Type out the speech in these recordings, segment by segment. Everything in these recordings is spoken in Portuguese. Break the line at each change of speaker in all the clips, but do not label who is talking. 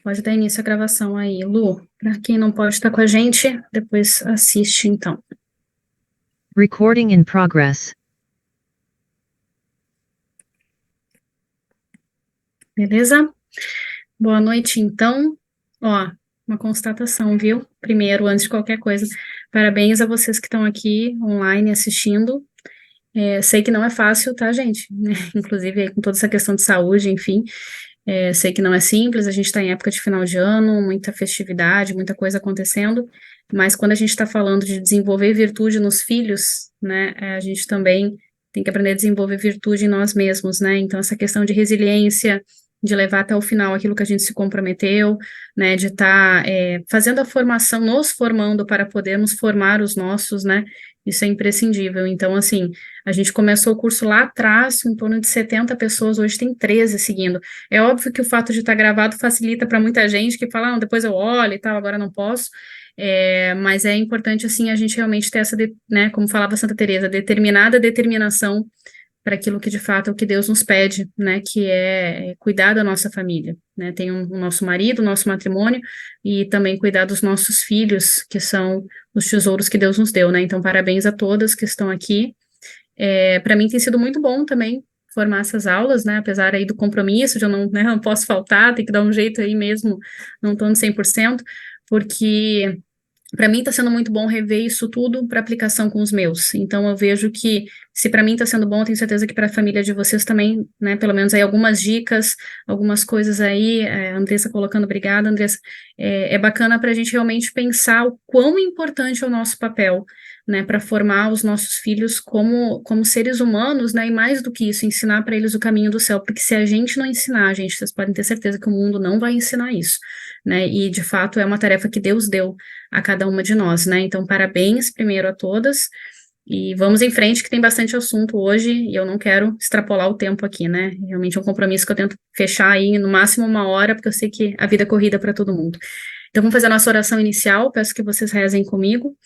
Pode dar início à gravação aí, Lu. Para quem não pode estar com a gente, depois assiste então.
Recording in progress.
Beleza? Boa noite, então. Ó, uma constatação, viu? Primeiro, antes de qualquer coisa, parabéns a vocês que estão aqui online assistindo. Sei que não é fácil, tá, gente? Inclusive aí com toda essa questão de saúde, enfim. Sei que não é simples, a gente está em época de final de ano, muita festividade, muita coisa acontecendo, mas quando a gente está falando de desenvolver virtude nos filhos, né, a gente também tem que aprender a desenvolver virtude em nós mesmos, né? Então, essa questão de resiliência, de levar até o final aquilo que a gente se comprometeu, né, de estar fazendo a formação, nos formando para podermos formar os nossos, né? Isso é imprescindível. Então, assim, a gente começou o curso lá atrás, em torno de 70 pessoas, hoje tem 13 seguindo. É óbvio que o fato de estar gravado facilita para muita gente que fala, depois eu olho e tal, agora não posso. Mas é importante, assim, a gente realmente ter essa, né, como falava Santa Teresa, determinada determinação para aquilo que de fato é o que Deus nos pede, né, que é cuidar da nossa família, né, tem o nosso marido, o nosso matrimônio, e também cuidar dos nossos filhos, que são os tesouros que Deus nos deu, né, então parabéns a todas que estão aqui. Para mim tem sido muito bom também formar essas aulas, né, apesar aí do compromisso de eu não, né, não posso faltar, tem que dar um jeito aí mesmo, não estou no 100%, porque para mim está sendo muito bom rever isso tudo para aplicação com os meus. Então eu vejo que se para mim está sendo bom, eu tenho certeza que para a família de vocês também, né? Pelo menos aí algumas dicas, algumas coisas aí. Andressa colocando, obrigada, Andressa. É bacana para a gente realmente pensar o quão importante é o nosso papel, né? Para formar os nossos filhos como seres humanos, né? E mais do que isso, ensinar para eles o caminho do céu, porque se a gente não ensinar, gente, vocês podem ter certeza que o mundo não vai ensinar isso, né? E de fato é uma tarefa que Deus deu a cada uma de nós, né? Então, parabéns primeiro a todas e vamos em frente que tem bastante assunto hoje e eu não quero extrapolar o tempo aqui, né? Realmente é um compromisso que eu tento fechar aí no máximo 1 hora, porque eu sei que a vida é corrida para todo mundo. Então, vamos fazer a nossa oração inicial, peço que vocês rezem comigo.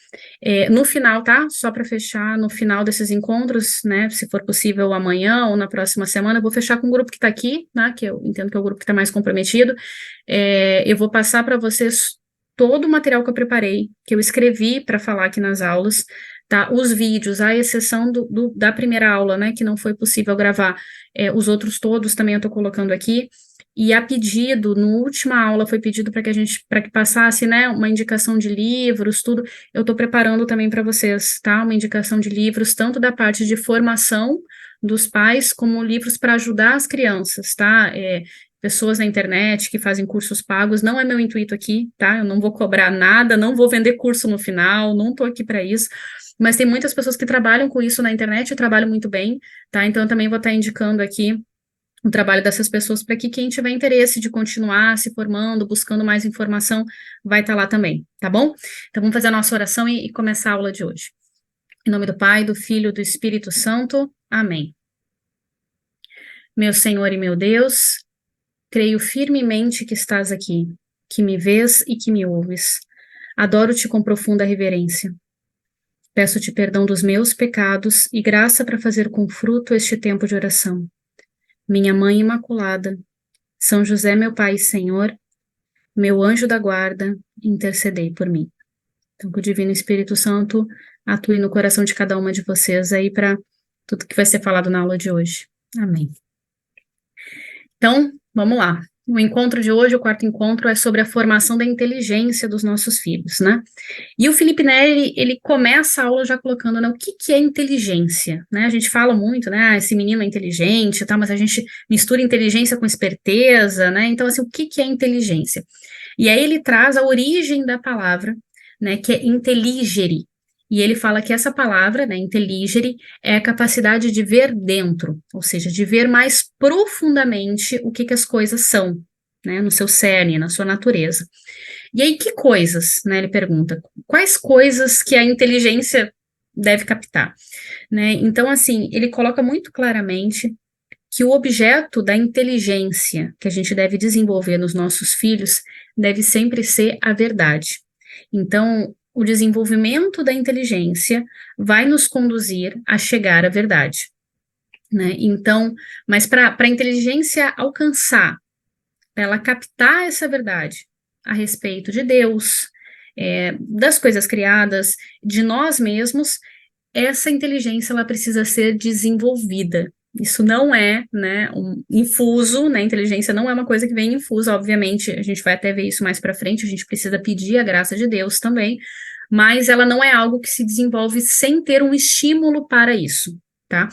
No final, tá? Só para fechar, no final desses encontros, né? Se for possível amanhã ou na próxima semana, eu vou fechar com o grupo que está aqui, né? Que eu entendo que é o grupo que está mais comprometido. Eu vou passar para vocês todo o material que eu preparei, que eu escrevi para falar aqui nas aulas, tá? Os vídeos, à exceção da primeira aula, né? Que não foi possível gravar. Os outros todos também eu estou colocando aqui. E a pedido, no última aula foi pedido para que passasse, né, uma indicação de livros, tudo. Eu estou preparando também para vocês, tá? Uma indicação de livros, tanto da parte de formação dos pais, como livros para ajudar as crianças, tá? Pessoas na internet que fazem cursos pagos, não é meu intuito aqui, tá? Eu não vou cobrar nada, não vou vender curso no final, não estou aqui para isso. Mas tem muitas pessoas que trabalham com isso na internet e trabalham muito bem, tá? Então eu também vou estar indicando aqui o trabalho dessas pessoas para que quem tiver interesse de continuar se formando, buscando mais informação, vai estar lá também, tá bom? Então vamos fazer a nossa oração e começar a aula de hoje. Em nome do Pai, do Filho e do Espírito Santo. Amém. Meu Senhor e meu Deus, creio firmemente que estás aqui, que me vês e que me ouves. Adoro-te com profunda reverência. Peço-te perdão dos meus pecados e graça para fazer com fruto este tempo de oração. Minha Mãe Imaculada, São José, meu Pai e Senhor, meu anjo da guarda, intercedei por mim. Então, que o Divino Espírito Santo atue no coração de cada uma de vocês aí para tudo que vai ser falado na aula de hoje. Amém. Então, vamos lá. O encontro de hoje, o quarto encontro, é sobre a formação da inteligência dos nossos filhos, né? E o Felipe Neri, ele começa a aula já colocando, né, o que é inteligência, né? A gente fala muito, né, esse menino é inteligente, tá, mas a gente mistura inteligência com esperteza, né? Então, assim, o que é inteligência? E aí ele traz a origem da palavra, né, que é intelligere. E ele fala que essa palavra, né, intelligere, é a capacidade de ver dentro, ou seja, de ver mais profundamente o que as coisas são, né, no seu cerne, na sua natureza. E aí, que coisas, né, ele pergunta, quais coisas que a inteligência deve captar, né? Então, assim, ele coloca muito claramente que o objeto da inteligência que a gente deve desenvolver nos nossos filhos deve sempre ser a verdade. Então, o desenvolvimento da inteligência vai nos conduzir a chegar à verdade, né? Então, mas para a inteligência alcançar para ela captar essa verdade a respeito de Deus, das coisas criadas, de nós mesmos, essa inteligência ela precisa ser desenvolvida. Isso não é, né, um infuso, né? Inteligência não é uma coisa que vem infusa, obviamente, a gente vai até ver isso mais para frente, a gente precisa pedir a graça de Deus também, mas ela não é algo que se desenvolve sem ter um estímulo para isso, tá?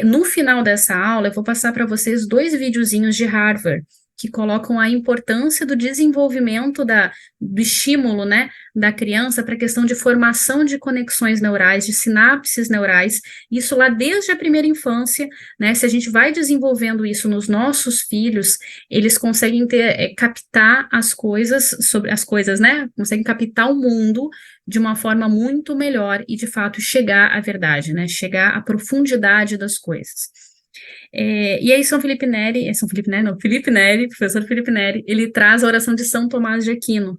No final dessa aula, eu vou passar para vocês 2 videozinhos de Harvard que colocam a importância do desenvolvimento do estímulo, né, da criança para a questão de formação de conexões neurais, de sinapses neurais, isso lá desde a primeira infância, né, se a gente vai desenvolvendo isso nos nossos filhos, eles conseguem captar as coisas, sobre as coisas, né, conseguem captar o mundo de uma forma muito melhor e, de fato, chegar à verdade, né, chegar à profundidade das coisas. E aí Felipe Neri, professor Felipe Neri, ele traz a oração de São Tomás de Aquino,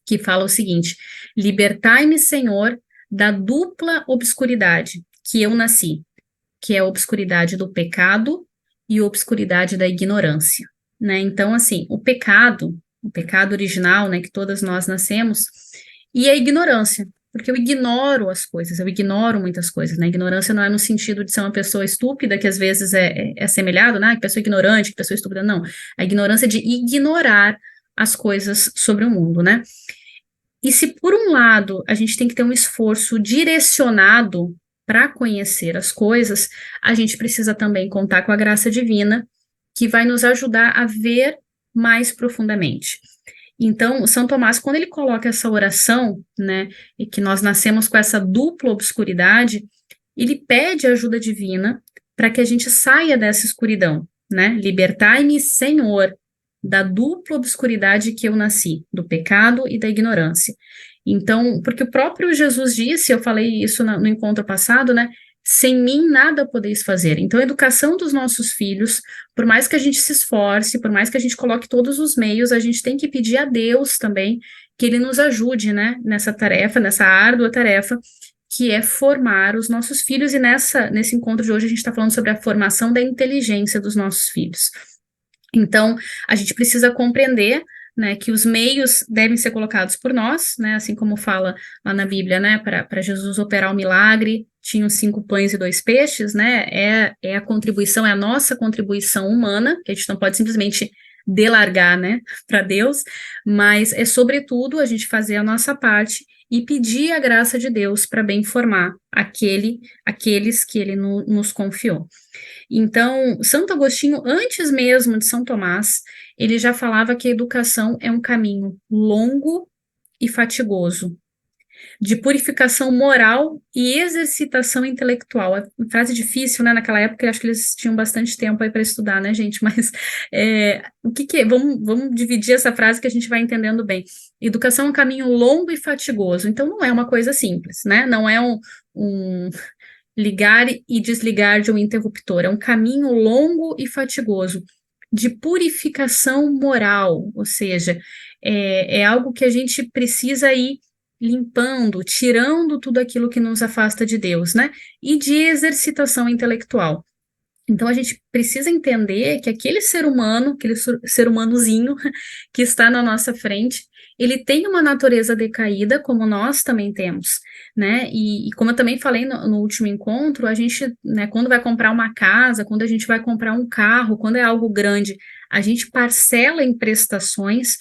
que fala o seguinte: libertai-me, Senhor, da dupla obscuridade que eu nasci, que é a obscuridade do pecado e a obscuridade da ignorância, né? Então, assim, o pecado original, né, que todas nós nascemos, e a ignorância, porque eu ignoro as coisas, eu ignoro muitas coisas, né? Ignorância não é no sentido de ser uma pessoa estúpida, que às vezes é assemelhado, né? Que pessoa ignorante, que pessoa estúpida, não. A ignorância é de ignorar as coisas sobre o mundo, né? E se por um lado a gente tem que ter um esforço direcionado para conhecer as coisas, a gente precisa também contar com a graça divina, que vai nos ajudar a ver mais profundamente. Então, São Tomás, quando ele coloca essa oração, né, e que nós nascemos com essa dupla obscuridade, ele pede ajuda divina para que a gente saia dessa escuridão, né? Libertai-me, Senhor, da dupla obscuridade que eu nasci, do pecado e da ignorância. Então, porque o próprio Jesus disse, eu falei isso no encontro passado, né? Sem mim nada podeis fazer. Então, a educação dos nossos filhos, por mais que a gente se esforce, por mais que a gente coloque todos os meios, a gente tem que pedir a Deus também que Ele nos ajude, né, nessa tarefa, nessa árdua tarefa, que é formar os nossos filhos, e nesse encontro de hoje a gente está falando sobre a formação da inteligência dos nossos filhos. Então, a gente precisa compreender, né, que os meios devem ser colocados por nós, né, assim como fala lá na Bíblia, né, para Jesus operar o milagre, tinham 5 pães e 2 peixes, né, é a contribuição, é a nossa contribuição humana, que a gente não pode simplesmente delargar, né, para Deus, mas é sobretudo a gente fazer a nossa parte e pedir a graça de Deus para bem formar aqueles que Ele nos confiou. Então, Santo Agostinho, antes mesmo de São Tomás, ele já falava que a educação é um caminho longo e fatigoso, de purificação moral e exercitação intelectual. É uma frase difícil, né? Naquela época, eu acho que eles tinham bastante tempo aí para estudar, né, gente? Mas o que é? Vamos dividir essa frase que a gente vai entendendo bem. Educação é um caminho longo e fatigoso. Então, não é uma coisa simples, né? Não é um ligar e desligar de um interruptor. É um caminho longo e fatigoso de purificação moral, ou seja, é algo que a gente precisa ir limpando, tirando tudo aquilo que nos afasta de Deus, né? E de exercitação intelectual. Então a gente precisa entender que aquele ser humano, aquele ser humanozinho que está na nossa frente, ele tem uma natureza decaída, como nós também temos, né? E como eu também falei no último encontro, a gente, né, quando vai comprar uma casa, quando a gente vai comprar um carro, quando é algo grande, a gente parcela em prestações.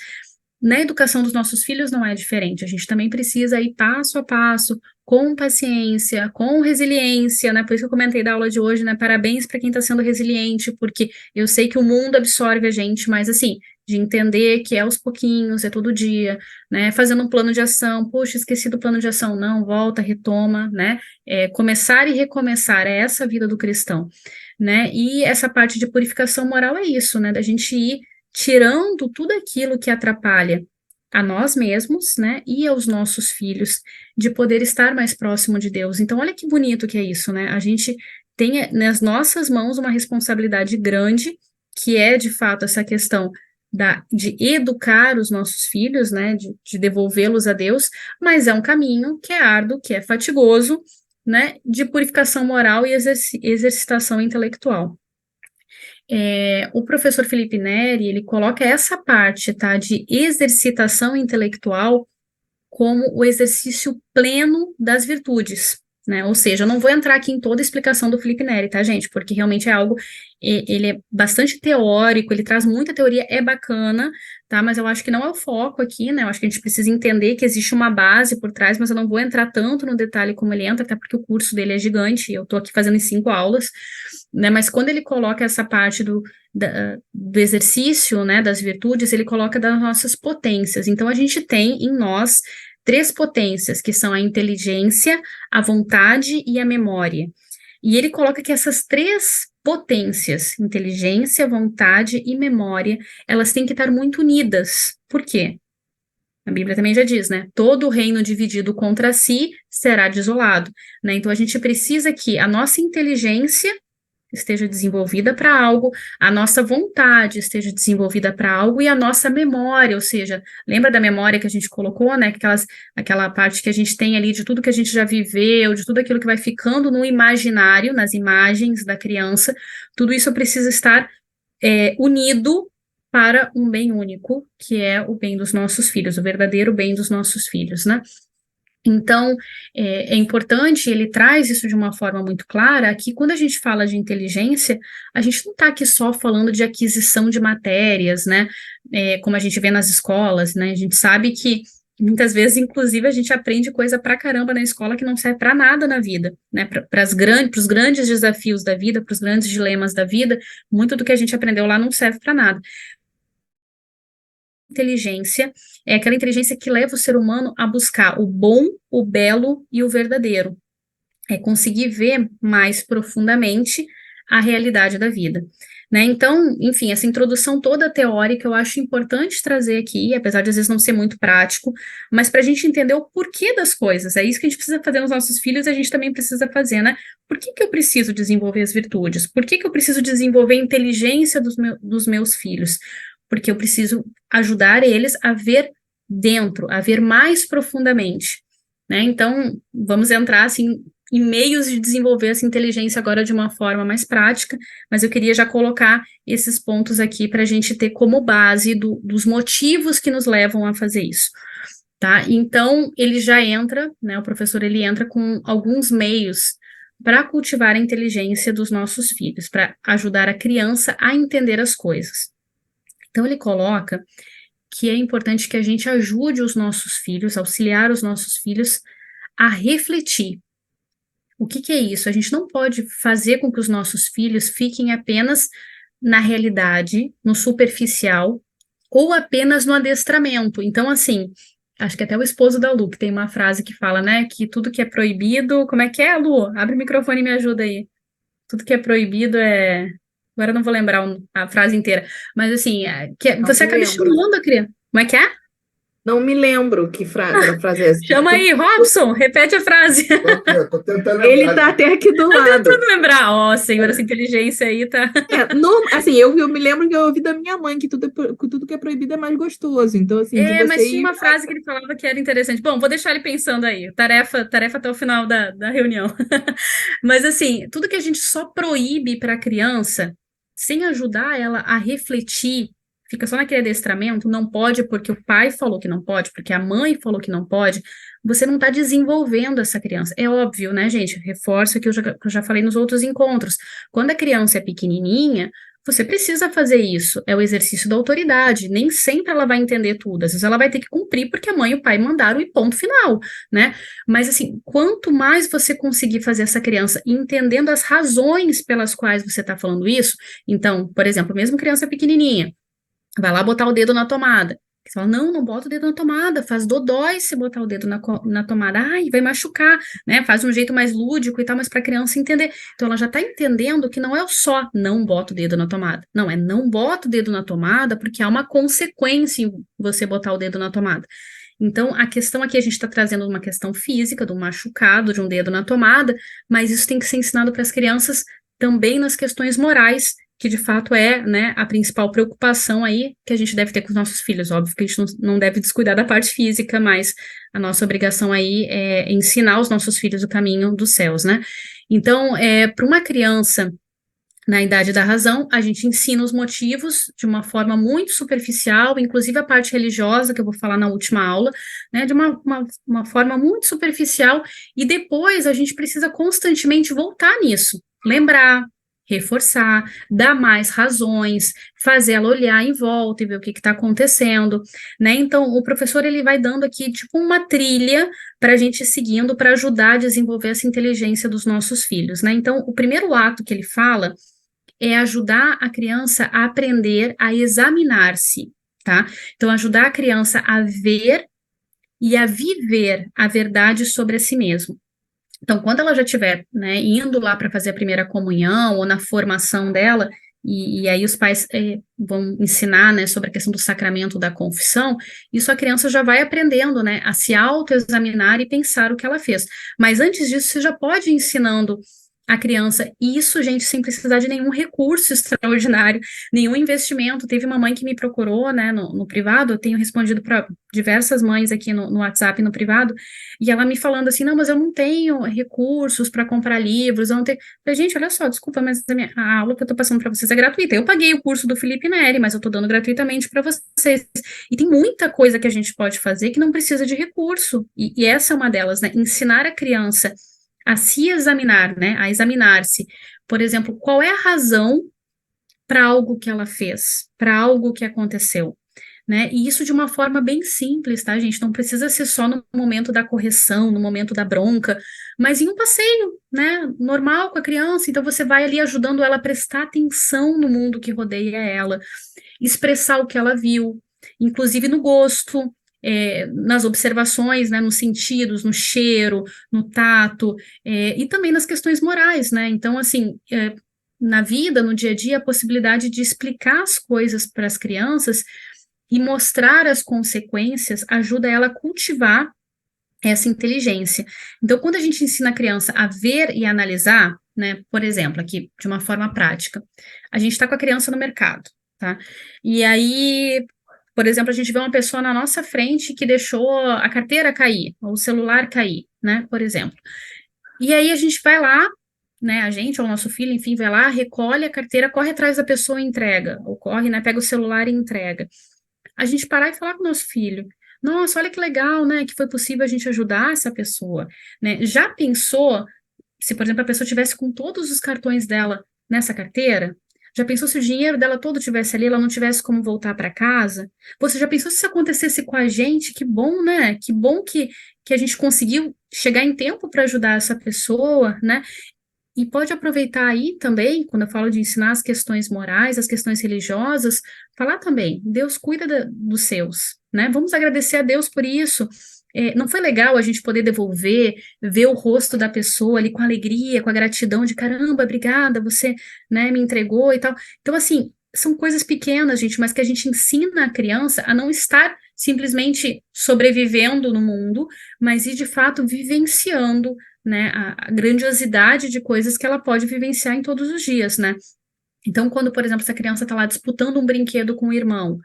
Na educação dos nossos filhos não é diferente, a gente também precisa ir passo a passo, com paciência, com resiliência, né? Por isso que eu comentei da aula de hoje, né? Parabéns para quem está sendo resiliente, porque eu sei que o mundo absorve a gente, mas assim, de entender que é aos pouquinhos, é todo dia, né? Fazendo um plano de ação, poxa, esqueci do plano de ação, não, volta, retoma, né? Começar e recomeçar, é essa a vida do cristão, né? E essa parte de purificação moral é isso, né? Da gente ir tirando tudo aquilo que atrapalha a nós mesmos, né, e aos nossos filhos, de poder estar mais próximo de Deus. Então, olha que bonito que é isso, né? A gente tem nas nossas mãos uma responsabilidade grande, que é, de fato, essa questão de educar os nossos filhos, né, de devolvê-los a Deus, mas é um caminho que é árduo, que é fatigoso, né, de purificação moral e exercitação intelectual. O professor Felipe Neri, ele coloca essa parte, tá, de exercitação intelectual como o exercício pleno das virtudes, né? Ou seja, eu não vou entrar aqui em toda a explicação do Felipe Neri, tá, gente? Porque realmente é algo, ele é bastante teórico, ele traz muita teoria, é bacana, tá? Mas eu acho que não é o foco aqui, né? Eu acho que a gente precisa entender que existe uma base por trás, mas eu não vou entrar tanto no detalhe como ele entra, até porque o curso dele é gigante, eu tô aqui fazendo em 5 aulas, né? Mas quando ele coloca essa parte do exercício, né, das virtudes, ele coloca das nossas potências. Então, a gente tem em nós 3 potências, que são a inteligência, a vontade e a memória. E ele coloca que essas 3 potências, inteligência, vontade e memória, elas têm que estar muito unidas. Por quê? A Bíblia também já diz, né? Todo reino dividido contra si será desolado, né? Então a gente precisa que a nossa inteligência esteja desenvolvida para algo, a nossa vontade esteja desenvolvida para algo e a nossa memória, ou seja, lembra da memória que a gente colocou, né? Aquela parte que a gente tem ali de tudo que a gente já viveu, de tudo aquilo que vai ficando no imaginário, nas imagens da criança, tudo isso precisa estar unido para um bem único, que é o bem dos nossos filhos, o verdadeiro bem dos nossos filhos, né? Então, é importante, ele traz isso de uma forma muito clara, que quando a gente fala de inteligência, a gente não está aqui só falando de aquisição de matérias, né, como a gente vê nas escolas, né, a gente sabe que muitas vezes, inclusive, a gente aprende coisa pra caramba na escola que não serve para nada na vida, né, para os grandes desafios da vida, para os grandes dilemas da vida, muito do que a gente aprendeu lá não serve para nada. Inteligência é aquela inteligência que leva o ser humano a buscar o bom, o belo e o verdadeiro. É conseguir ver mais profundamente a realidade da vida. Né? Então, enfim, essa introdução toda teórica eu acho importante trazer aqui, apesar de às vezes não ser muito prático, mas para a gente entender o porquê das coisas. É isso que a gente precisa fazer nos nossos filhos e a gente também precisa fazer, né? Por que eu preciso desenvolver as virtudes? Por que eu preciso desenvolver a inteligência dos meus filhos? Porque eu preciso ajudar eles a ver dentro, a ver mais profundamente. Né? Então, vamos entrar assim em meios de desenvolver essa inteligência agora de uma forma mais prática, mas eu queria já colocar esses pontos aqui para a gente ter como base dos motivos que nos levam a fazer isso. Tá? Então, ele já entra, né, o professor ele entra com alguns meios para cultivar a inteligência dos nossos filhos, para ajudar a criança a entender as coisas. Então, ele coloca que é importante que a gente ajude os nossos filhos, auxiliar os nossos filhos a refletir. O que é isso? A gente não pode fazer com que os nossos filhos fiquem apenas na realidade, no superficial, ou apenas no adestramento. Então, assim, acho que até o esposo da Lu, que tem uma frase que fala, né, que tudo que é proibido, como é que é, Lu? Abre o microfone e me ajuda aí. Tudo que é proibido é... Agora eu não vou lembrar a frase inteira, mas assim,
Não
você
me
acaba
lembro.
estimulando a criança. Como é que é?
Não me lembro aquela frase é essa.
Chama aí, Robson, repete a frase.
Tô tentando
Ele
lembrar.
tá até aqui do
Tô
lado.
tentando lembrar. Ó, senhor, essa inteligência aí tá.
Assim, eu me lembro que eu ouvi da minha mãe que tudo que é proibido é mais gostoso. Então, assim, de você
Mas tinha
ir.
uma frase que ele falava que era interessante. Bom, vou deixar ele pensando aí. Tarefa até o final da reunião. Mas, assim, tudo que a gente só proíbe para a criança, sem ajudar ela a refletir, fica só naquele adestramento, não pode porque o pai falou que não pode, porque a mãe falou que não pode, você não está desenvolvendo essa criança. É óbvio, né, gente? Reforço que eu já falei nos outros encontros. Quando a criança é pequenininha, você precisa fazer isso, é o exercício da autoridade. Nem sempre ela vai entender tudo, às vezes ela vai ter que cumprir porque a mãe e o pai mandaram e ponto final, né? Mas assim, quanto mais você conseguir fazer essa criança entendendo as razões pelas quais você está falando isso, então, por exemplo, mesmo criança pequenininha, vai lá botar o dedo na tomada. Você fala, não, não bota o dedo na tomada, faz dodói se botar o dedo na tomada, ai, vai machucar, né? Faz de um jeito mais lúdico e tal, mas para a criança entender. Então ela já está entendendo que não é só não bota o dedo na tomada. Não, é não bota o dedo na tomada porque há uma consequência em você botar o dedo na tomada. Então, a questão aqui, a gente está trazendo uma questão física, do machucado, de um dedo na tomada, mas isso tem que ser ensinado para as crianças também nas questões morais, que de fato é, né, a principal preocupação aí que a gente deve ter com os nossos filhos. Óbvio que a gente não deve descuidar da parte física, mas a nossa obrigação aí é ensinar os nossos filhos o caminho dos céus, né? Então, para uma criança Na idade da razão, a gente ensina os motivos de uma forma muito superficial, inclusive a parte religiosa, que eu vou falar na última aula, né, de uma forma muito superficial, e depois a gente precisa constantemente voltar nisso, lembrar, reforçar, dar mais razões, fazer ela olhar em volta e ver o que está acontecendo, né? Então, o professor ele vai dando aqui tipo uma trilha para a gente ir seguindo para ajudar a desenvolver essa inteligência dos nossos filhos, né? Então, o primeiro ato que ele fala é ajudar a criança a aprender a examinar-se, tá? Então, ajudar a criança a ver e a viver a verdade sobre a si mesmo. Então, quando ela já estiver, né, indo lá para fazer a primeira comunhão ou na formação dela, e aí os pais vão ensinar, né, sobre a questão do sacramento da confissão, isso a criança já vai aprendendo, né, a se autoexaminar e pensar o que ela fez. Mas antes disso, você já pode ir ensinando a criança, isso, gente, sem precisar de nenhum recurso extraordinário, nenhum investimento. Teve uma mãe que me procurou, né, no privado, eu tenho respondido para diversas mães aqui no WhatsApp, no privado, e ela me falando assim, não, mas eu não tenho recursos para comprar livros, eu não tenho... Eu falei, gente, olha só, desculpa, mas a aula que eu estou passando para vocês é gratuita. Eu paguei o curso do Felipe Neri, mas eu estou dando gratuitamente para vocês. E tem muita coisa que a gente pode fazer que não precisa de recurso, e essa é uma delas, né, ensinar a criança a se examinar, né, a examinar-se. Por exemplo, qual é a razão para algo que ela fez, para algo que aconteceu, né? E isso de uma forma bem simples, tá, gente? Não precisa ser só no momento da correção, no momento da bronca, mas em um passeio, né, normal com a criança. Então você vai ali ajudando ela a prestar atenção no mundo que rodeia ela, expressar o que ela viu, inclusive no gosto, nas observações, né, nos sentidos, no cheiro, no tato, e também nas questões morais, né? Então, assim, na vida, no dia a dia, a possibilidade de explicar as coisas para as crianças e mostrar as consequências ajuda ela a cultivar essa inteligência. Então, quando a gente ensina a criança a ver e analisar, né, por exemplo, aqui de uma forma prática, a gente está com a criança no mercado, tá? E aí, por exemplo, a gente vê uma pessoa na nossa frente que deixou a carteira cair, ou o celular cair, né, por exemplo. E aí a gente vai lá, né, a gente ou o nosso filho, enfim, vai lá, recolhe a carteira, corre atrás da pessoa e entrega, ou corre, né, pega o celular e entrega. A gente parar e falar com o nosso filho, nossa, olha que legal, né, que foi possível a gente ajudar essa pessoa, né? Já pensou se, por exemplo, a pessoa tivesse com todos os cartões dela nessa carteira? Já pensou se o dinheiro dela todo tivesse ali, ela não tivesse como voltar para casa? Você já pensou se isso acontecesse com a gente? Que bom, né? Que bom que a gente conseguiu chegar em tempo para ajudar essa pessoa, né? E pode aproveitar aí também, quando eu falo de ensinar as questões morais, as questões religiosas, falar também, Deus cuida dos seus, né? Vamos agradecer a Deus por isso. Não foi legal a gente poder devolver, ver o rosto da pessoa ali com alegria, com a gratidão de caramba, obrigada, você, né, me entregou e tal. Então, assim, são coisas pequenas, gente, mas que a gente ensina a criança a não estar simplesmente sobrevivendo no mundo, mas ir de fato vivenciando, né, a grandiosidade de coisas que ela pode vivenciar em todos os dias, né? Então, quando, por exemplo, essa criança está lá disputando um brinquedo com o irmão,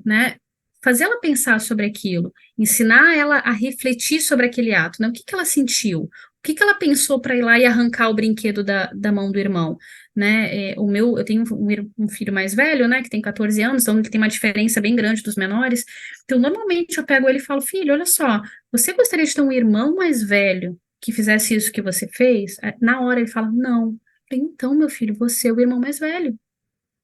né, fazer ela pensar sobre aquilo, ensinar ela a refletir sobre aquele ato, né? O que que ela sentiu? O que que ela pensou para ir lá e arrancar o brinquedo da mão do irmão, né? Eu tenho um filho mais velho, né, que tem 14 anos, então ele tem uma diferença bem grande dos menores. Então, normalmente eu pego ele e falo, filho, olha só, você gostaria de ter um irmão mais velho que fizesse isso que você fez? Na hora ele fala, não. Eu falei, então, meu filho, você é o irmão mais velho.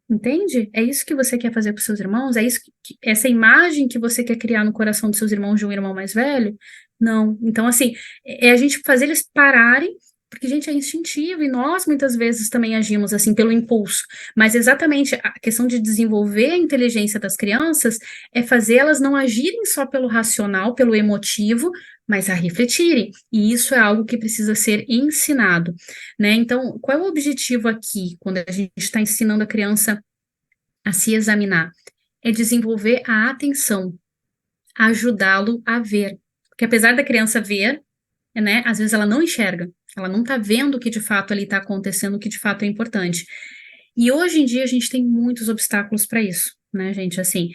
Entende? É isso que você quer fazer para os seus irmãos? É isso essa imagem que você quer criar no coração dos seus irmãos de um irmão mais velho? Não. Então, assim, é a gente fazer eles pararem, porque, gente, é instintivo e nós muitas vezes também agimos assim pelo impulso. Mas exatamente a questão de desenvolver a inteligência das crianças é fazer elas não agirem só pelo racional, pelo emotivo, mas a refletirem. E isso é algo que precisa ser ensinado, né? Então, qual é o objetivo aqui, quando a gente está ensinando a criança a se examinar? É desenvolver a atenção, ajudá-lo a ver. Porque apesar da criança ver, né, às vezes ela não enxerga, ela não está vendo o que de fato ali está acontecendo, o que de fato é importante. E hoje em dia a gente tem muitos obstáculos para isso, né, gente? Assim,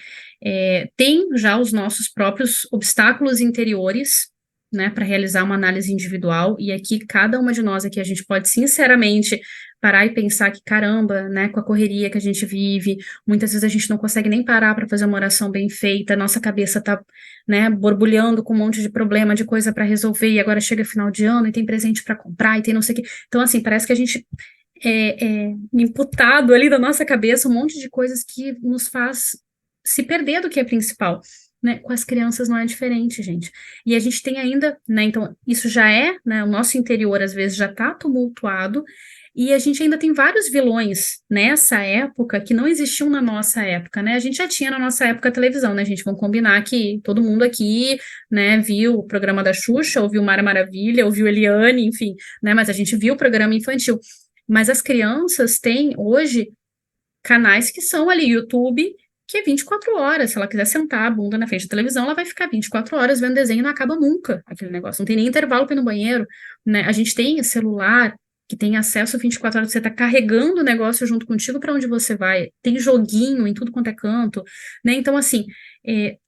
tem já os nossos próprios obstáculos interiores, né, para realizar uma análise individual, e aqui cada uma de nós aqui, a gente pode sinceramente parar e pensar que, caramba, né, com a correria que a gente vive, muitas vezes a gente não consegue nem parar para fazer uma oração bem feita, nossa cabeça tá, né, borbulhando com um monte de problema, de coisa para resolver, e agora chega final de ano e tem presente para comprar e tem não sei o quê. Então, assim, parece que a gente é imputado ali da nossa cabeça um monte de coisas que nos faz se perder do que é principal. Né, com as crianças não é diferente, gente. E a gente tem ainda, né, então, isso já é, né, o nosso interior às vezes já está tumultuado, e a gente ainda tem vários vilões nessa época que não existiam na nossa época, né? A gente já tinha na nossa época a televisão, né, gente? Vamos combinar que todo mundo aqui, né, viu o programa da Xuxa, ouviu Mara Maravilha, ouviu Eliane, enfim, né? Mas a gente viu o programa infantil. Mas as crianças têm hoje canais que são ali, YouTube, que é 24 horas. Se ela quiser sentar a bunda na frente da televisão, ela vai ficar 24 horas vendo desenho e não acaba nunca aquele negócio. Não tem nem intervalo para ir no banheiro, né? A gente tem celular que tem acesso 24 horas, você está carregando o negócio junto contigo para onde você vai. Tem joguinho em tudo quanto é canto, né? Então, assim,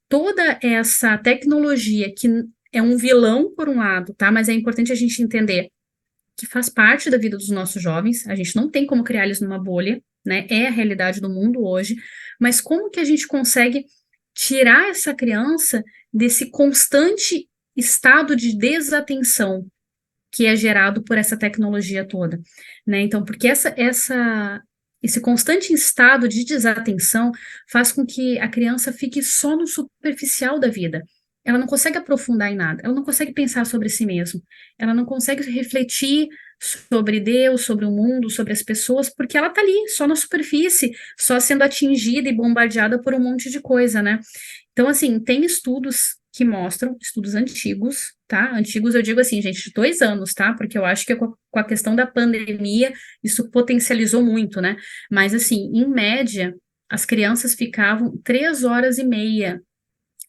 toda essa tecnologia que é um vilão por um lado, tá? Mas é importante a gente entender que faz parte da vida dos nossos jovens, a gente não tem como criar eles numa bolha, né? É a realidade do mundo hoje, mas como que a gente consegue tirar essa criança desse constante estado de desatenção que é gerado por essa tecnologia toda, né? Então, porque esse constante estado de desatenção faz com que a criança fique só no superficial da vida. Ela não consegue aprofundar em nada, ela não consegue pensar sobre si mesma, ela não consegue refletir sobre Deus, sobre o mundo, sobre as pessoas, porque ela tá ali, só na superfície, só sendo atingida e bombardeada por um monte de coisa, né? Então, assim, tem estudos que mostram, estudos antigos, tá? Antigos eu digo assim, gente, de 2 anos, tá? Porque eu acho que com a questão da pandemia, isso potencializou muito, né? Mas, assim, em média, as crianças ficavam 3 horas e meia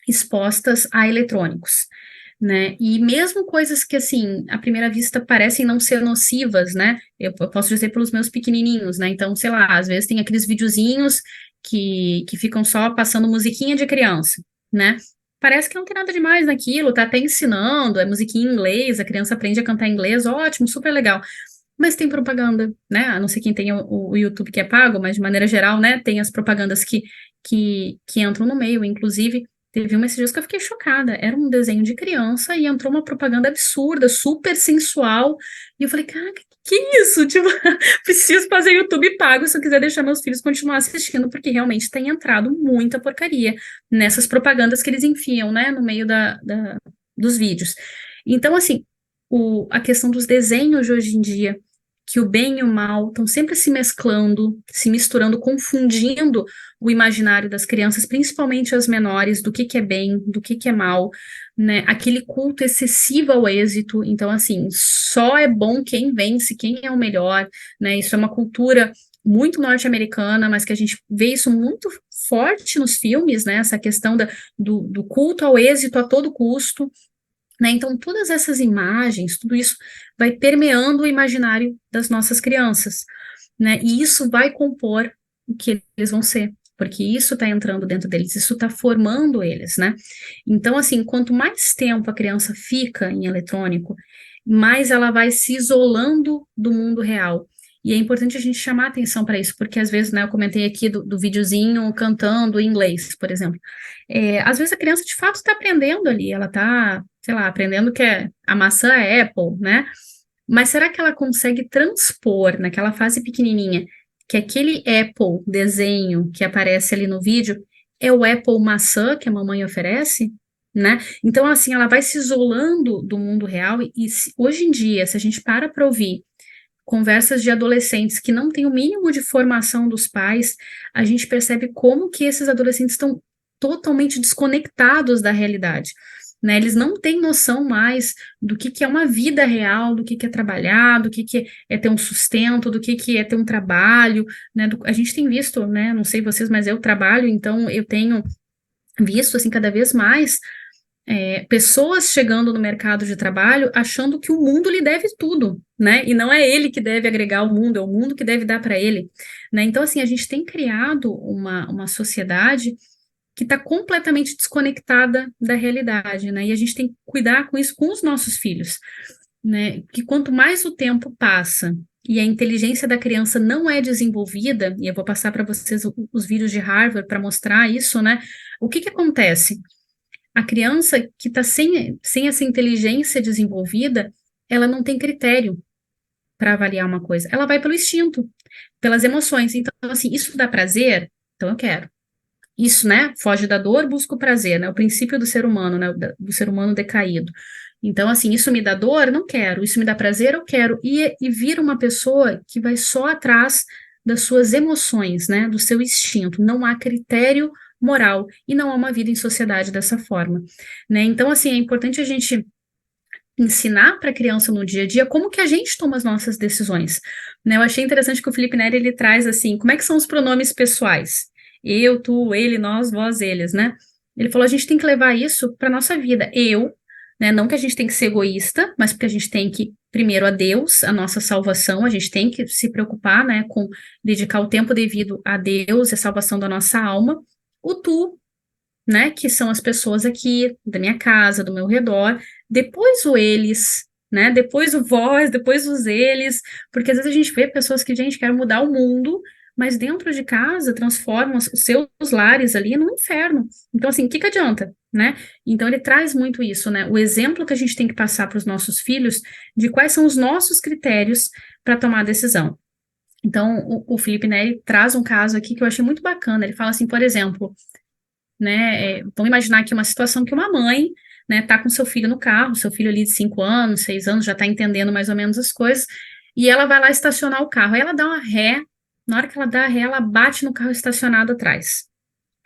expostas a eletrônicos, né? E mesmo coisas que, assim, à primeira vista parecem não ser nocivas, né? Eu posso dizer pelos meus pequenininhos, né? Então, sei lá, às vezes tem aqueles videozinhos que ficam só passando musiquinha de criança, né? Parece que não tem nada demais naquilo, tá até ensinando, é musiquinha em inglês, a criança aprende a cantar inglês, ótimo, super legal. Mas tem propaganda, né? A não ser quem tem o YouTube que é pago, mas de maneira geral, né? Tem as propagandas que entram no meio, inclusive. Teve uma esses dias que eu fiquei chocada. Era um desenho de criança e entrou uma propaganda absurda, super sensual. E eu falei, cara, que isso? Tipo, preciso fazer YouTube pago se eu quiser deixar meus filhos continuar assistindo, porque realmente tem entrado muita porcaria nessas propagandas que eles enfiam, né, no meio dos vídeos. Então, assim, a questão dos desenhos de hoje em dia, que o bem e o mal estão sempre se mesclando, se misturando, confundindo o imaginário das crianças, principalmente as menores, do que é bem, do que é mal, né? Aquele culto excessivo ao êxito. Então, assim, só é bom quem vence, quem é o melhor, né? Isso é uma cultura muito norte-americana, mas que a gente vê isso muito forte nos filmes, né? Essa questão do culto ao êxito a todo custo. Né? Então, todas essas imagens, tudo isso vai permeando o imaginário das nossas crianças, né? E isso vai compor o que eles vão ser, porque isso está entrando dentro deles, isso está formando eles, né? Então, assim, quanto mais tempo a criança fica em eletrônico, mais ela vai se isolando do mundo real. E é importante a gente chamar atenção para isso, porque às vezes, né, eu comentei aqui do videozinho cantando em inglês, por exemplo. Às vezes a criança de fato está aprendendo ali, ela está, sei lá, aprendendo que a maçã é Apple, né? Mas será que ela consegue transpor naquela fase pequenininha que aquele Apple desenho que aparece ali no vídeo é o Apple maçã que a mamãe oferece? Né? Então, assim, ela vai se isolando do mundo real hoje em dia, se a gente para ouvir conversas de adolescentes que não têm o mínimo de formação dos pais, a gente percebe como que esses adolescentes estão totalmente desconectados da realidade, né? Eles não têm noção mais do que é uma vida real, do que é trabalhar, do que é ter um sustento, do que é ter um trabalho, né? A gente tem visto, né? Não sei vocês, mas eu trabalho, então eu tenho visto, assim, cada vez mais pessoas chegando no mercado de trabalho achando que o mundo lhe deve tudo, né? E não é ele que deve agregar ao mundo, é o mundo que deve dar para ele, né? Então, assim, a gente tem criado uma sociedade que está completamente desconectada da realidade, né? E a gente tem que cuidar com isso com os nossos filhos, né? Que quanto mais o tempo passa e a inteligência da criança não é desenvolvida, e eu vou passar para vocês os vídeos de Harvard para mostrar isso, né? O que que acontece? A criança que está sem essa inteligência desenvolvida, ela não tem critério para avaliar uma coisa. Ela vai pelo instinto, pelas emoções. Então, assim, isso dá prazer? Então eu quero. Isso, né? Foge da dor, busca o prazer, né? O princípio do ser humano, né? Do ser humano decaído. Então, assim, isso me dá dor? Não quero. Isso me dá prazer? Eu quero. E vira uma pessoa que vai só atrás das suas emoções, né? Do seu instinto. Não há critério moral e não há uma vida em sociedade dessa forma, né? Então, assim, é importante a gente ensinar para a criança no dia a dia como que a gente toma as nossas decisões, né? Eu achei interessante que o Felipe Neri, ele traz assim, como é que são os pronomes pessoais? Eu, tu, ele, nós, vós, eles, né? Ele falou, a gente tem que levar isso para nossa vida. Eu, né? Não que a gente tem que ser egoísta, mas porque a gente tem que, primeiro, a Deus, a nossa salvação, a gente tem que se preocupar, né, com dedicar o tempo devido a Deus e a salvação da nossa alma. O tu, né, que são as pessoas aqui da minha casa, do meu redor, depois o eles, né, depois o vós, depois os eles, porque às vezes a gente vê pessoas que, gente, quer mudar o mundo, mas dentro de casa transformam os seus lares ali num inferno. Então, assim, o que que adianta, né? Então, ele traz muito isso, né? O exemplo que a gente tem que passar para os nossos filhos de quais são os nossos critérios para tomar a decisão. Então, o Felipe Neri traz um caso aqui que eu achei muito bacana. Ele fala assim, por exemplo, né? Vamos imaginar aqui uma situação que uma mãe, né, tá com seu filho no carro, seu filho ali de 5 anos, 6 anos, já tá entendendo mais ou menos as coisas, e ela vai lá estacionar o carro. Aí ela dá uma ré, na hora que ela dá a ré, ela bate no carro estacionado atrás.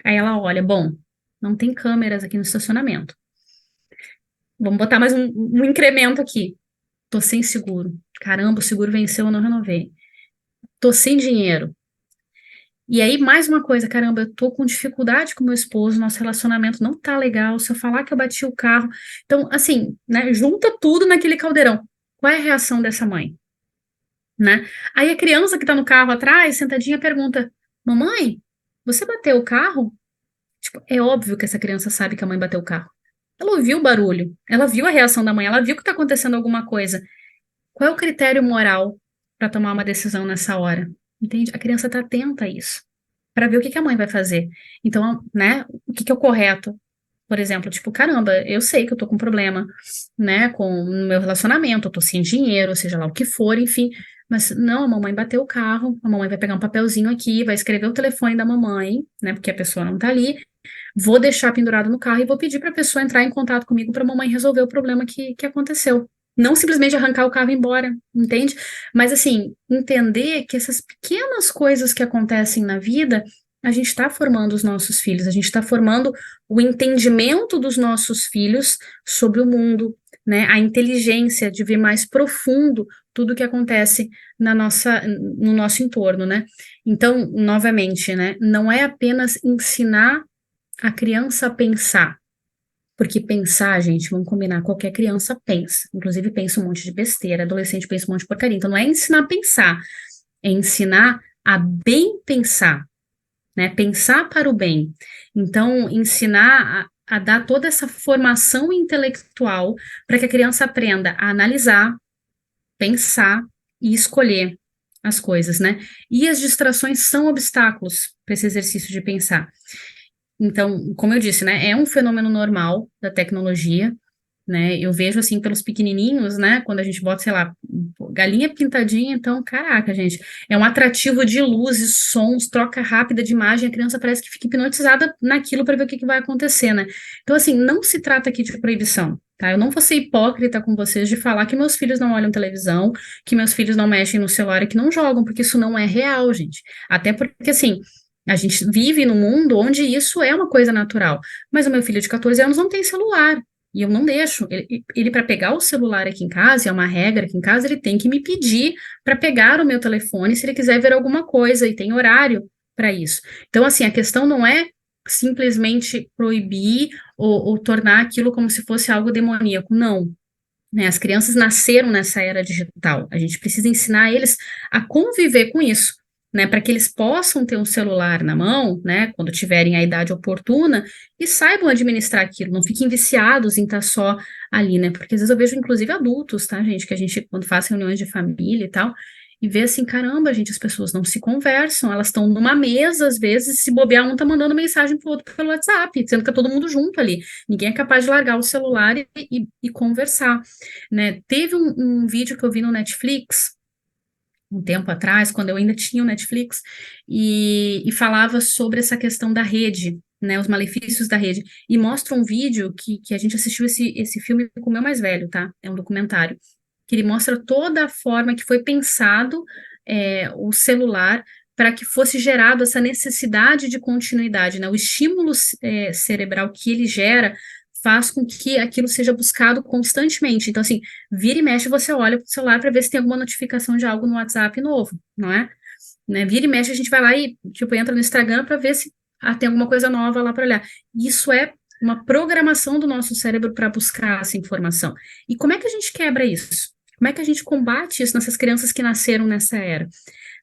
Aí ela olha, bom, não tem câmeras aqui no estacionamento. Vamos botar mais um incremento aqui. Tô sem seguro. Caramba, o seguro venceu, eu não renovei. Tô sem dinheiro. E aí, mais uma coisa, caramba, eu tô com dificuldade com meu esposo, nosso relacionamento não tá legal, se eu falar que eu bati o carro. Então, assim, né, junta tudo naquele caldeirão. Qual é a reação dessa mãe, né? Aí a criança que tá no carro atrás, sentadinha, pergunta: Mamãe, você bateu o carro? Tipo, é óbvio que essa criança sabe que a mãe bateu o carro. Ela ouviu o barulho, ela viu a reação da mãe, ela viu que tá acontecendo alguma coisa. Qual é o critério moral para tomar uma decisão nessa hora? Entende? A criança tá atenta a isso para ver o que que a mãe vai fazer. Então, né, o que que é o correto? Por exemplo, tipo, caramba, eu sei que eu tô com problema, né, com o meu relacionamento, eu tô sem dinheiro, seja lá o que for, enfim, mas não, a mamãe bateu o carro, a mamãe vai pegar um papelzinho aqui, vai escrever o telefone da mamãe, né, porque a pessoa não tá ali, vou deixar pendurado no carro e vou pedir para a pessoa entrar em contato comigo para a mamãe resolver o problema que aconteceu. Não simplesmente arrancar o carro e ir embora, entende? Mas, assim, entender que essas pequenas coisas que acontecem na vida, a gente está formando os nossos filhos, a gente está formando o entendimento dos nossos filhos sobre o mundo, né? A inteligência de ver mais profundo tudo o que acontece no nosso entorno, né? Então, novamente, né? Não é apenas ensinar a criança a pensar, porque pensar, gente, vamos combinar, qualquer criança pensa, inclusive pensa um monte de besteira, adolescente pensa um monte de porcaria, então não é ensinar a pensar, é ensinar a bem pensar, né, pensar para o bem, então ensinar a dar toda essa formação intelectual para que a criança aprenda a analisar, pensar e escolher as coisas, né, e as distrações são obstáculos para esse exercício de pensar. Então, como eu disse, né, é um fenômeno normal da tecnologia, né, eu vejo, assim, pelos pequenininhos, né, quando a gente bota, sei lá, galinha pintadinha, então, caraca, gente, é um atrativo de luzes, sons, troca rápida de imagem, a criança parece que fica hipnotizada naquilo para ver o que que vai acontecer, né. Então, assim, não se trata aqui de proibição, tá, eu não vou ser hipócrita com vocês de falar que meus filhos não olham televisão, que meus filhos não mexem no celular e que não jogam, porque isso não é real, gente, até porque, assim, a gente vive num mundo onde isso é uma coisa natural. Mas o meu filho de 14 anos não tem celular. E eu não deixo. Ele para pegar o celular aqui em casa, é uma regra aqui em casa, ele tem que me pedir para pegar o meu telefone se ele quiser ver alguma coisa, e tem horário para isso. Então, assim, a questão não é simplesmente proibir ou tornar aquilo como se fosse algo demoníaco. Não. Né? As crianças nasceram nessa era digital. A gente precisa ensinar eles a conviver com isso. né, para que eles possam ter um celular na mão, né, quando tiverem a idade oportuna, e saibam administrar aquilo, não fiquem viciados em estar só ali, né, porque às vezes eu vejo, inclusive, adultos, tá, gente, que a gente, quando faz reuniões de família e tal, e vê assim, caramba, gente, as pessoas não se conversam, elas estão numa mesa, às vezes, se bobear, um tá mandando mensagem pro outro pelo WhatsApp, sendo que é todo mundo junto ali, ninguém é capaz de largar o celular e conversar, né, teve um vídeo que eu vi no Netflix, um tempo atrás, quando eu ainda tinha o Netflix, e falava sobre essa questão da rede, né, os malefícios da rede, e mostra um vídeo que a gente assistiu esse filme com o meu mais velho, tá? É um documentário, que ele mostra toda a forma que foi pensado o celular para que fosse gerado essa necessidade de continuidade, né? O estímulo cerebral que ele gera faz com que aquilo seja buscado constantemente. Então, assim, vira e mexe, você olha para o celular para ver se tem alguma notificação de algo no WhatsApp novo, não é? Né? Vira e mexe, a gente vai lá e, tipo, entra no Instagram para ver se tem alguma coisa nova lá para olhar. Isso é uma programação do nosso cérebro para buscar essa informação. E como é que a gente quebra isso? Como é que a gente combate isso nessas crianças que nasceram nessa era?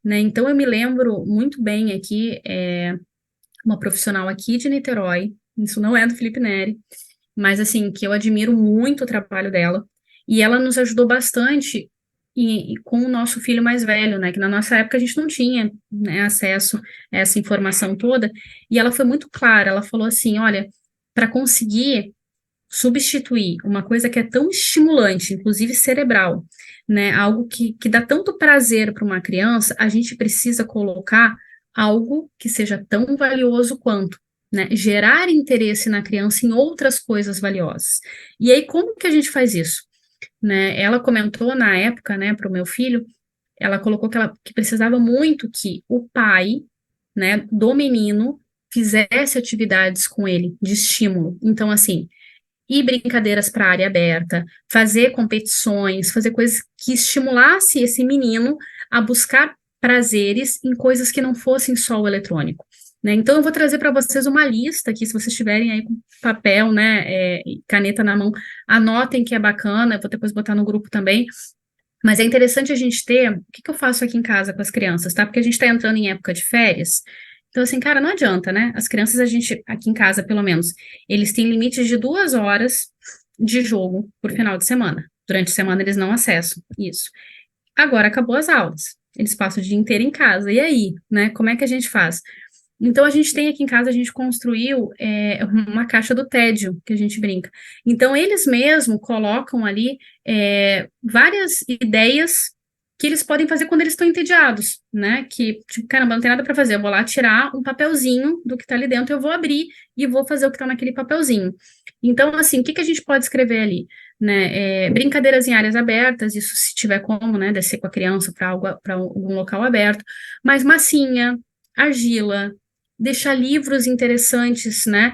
Né? Então, eu me lembro muito bem aqui, uma profissional aqui de Niterói, isso não é do Felipe Neri, mas assim, que eu admiro muito o trabalho dela, e ela nos ajudou bastante com o nosso filho mais velho, né, que na nossa época a gente não tinha, né, acesso a essa informação toda, e ela foi muito clara, ela falou assim, olha, para conseguir substituir uma coisa que é tão estimulante, inclusive cerebral, né, algo que dá tanto prazer para uma criança, a gente precisa colocar algo que seja tão valioso quanto, né, gerar interesse na criança em outras coisas valiosas. E aí, como que a gente faz isso? Né, ela comentou na época, né, para o meu filho, ela colocou que precisava muito que o pai, né, do menino fizesse atividades com ele de estímulo. Então, assim, ir brincadeiras para a área aberta, fazer competições, fazer coisas que estimulasse esse menino a buscar prazeres em coisas que não fossem só o eletrônico. Né? Então, eu vou trazer para vocês uma lista aqui, se vocês tiverem aí com papel, né, e caneta na mão, anotem que é bacana, eu vou depois botar no grupo também, mas é interessante a gente ter, o que eu faço aqui em casa com as crianças, tá? Porque a gente está entrando em época de férias, então assim, cara, não adianta, né? As crianças, a gente, aqui em casa pelo menos, eles têm limites de 2 horas de jogo por final de semana. Durante a semana eles não acessam isso. Agora acabou as aulas, eles passam o dia inteiro em casa, e aí, né? Como é que a gente faz? Então, a gente tem aqui em casa, a gente construiu uma caixa do tédio, que a gente brinca. Então, eles mesmos colocam ali várias ideias que eles podem fazer quando eles estão entediados, né? Que, tipo, caramba, não tem nada para fazer, eu vou lá tirar um papelzinho do que está ali dentro, eu vou abrir e vou fazer o que está naquele papelzinho. Então, assim, o que a gente pode escrever ali? Né? Brincadeiras em áreas abertas, isso se tiver como, né? Descer com a criança para algum local aberto, mas massinha, argila, deixar livros interessantes, né,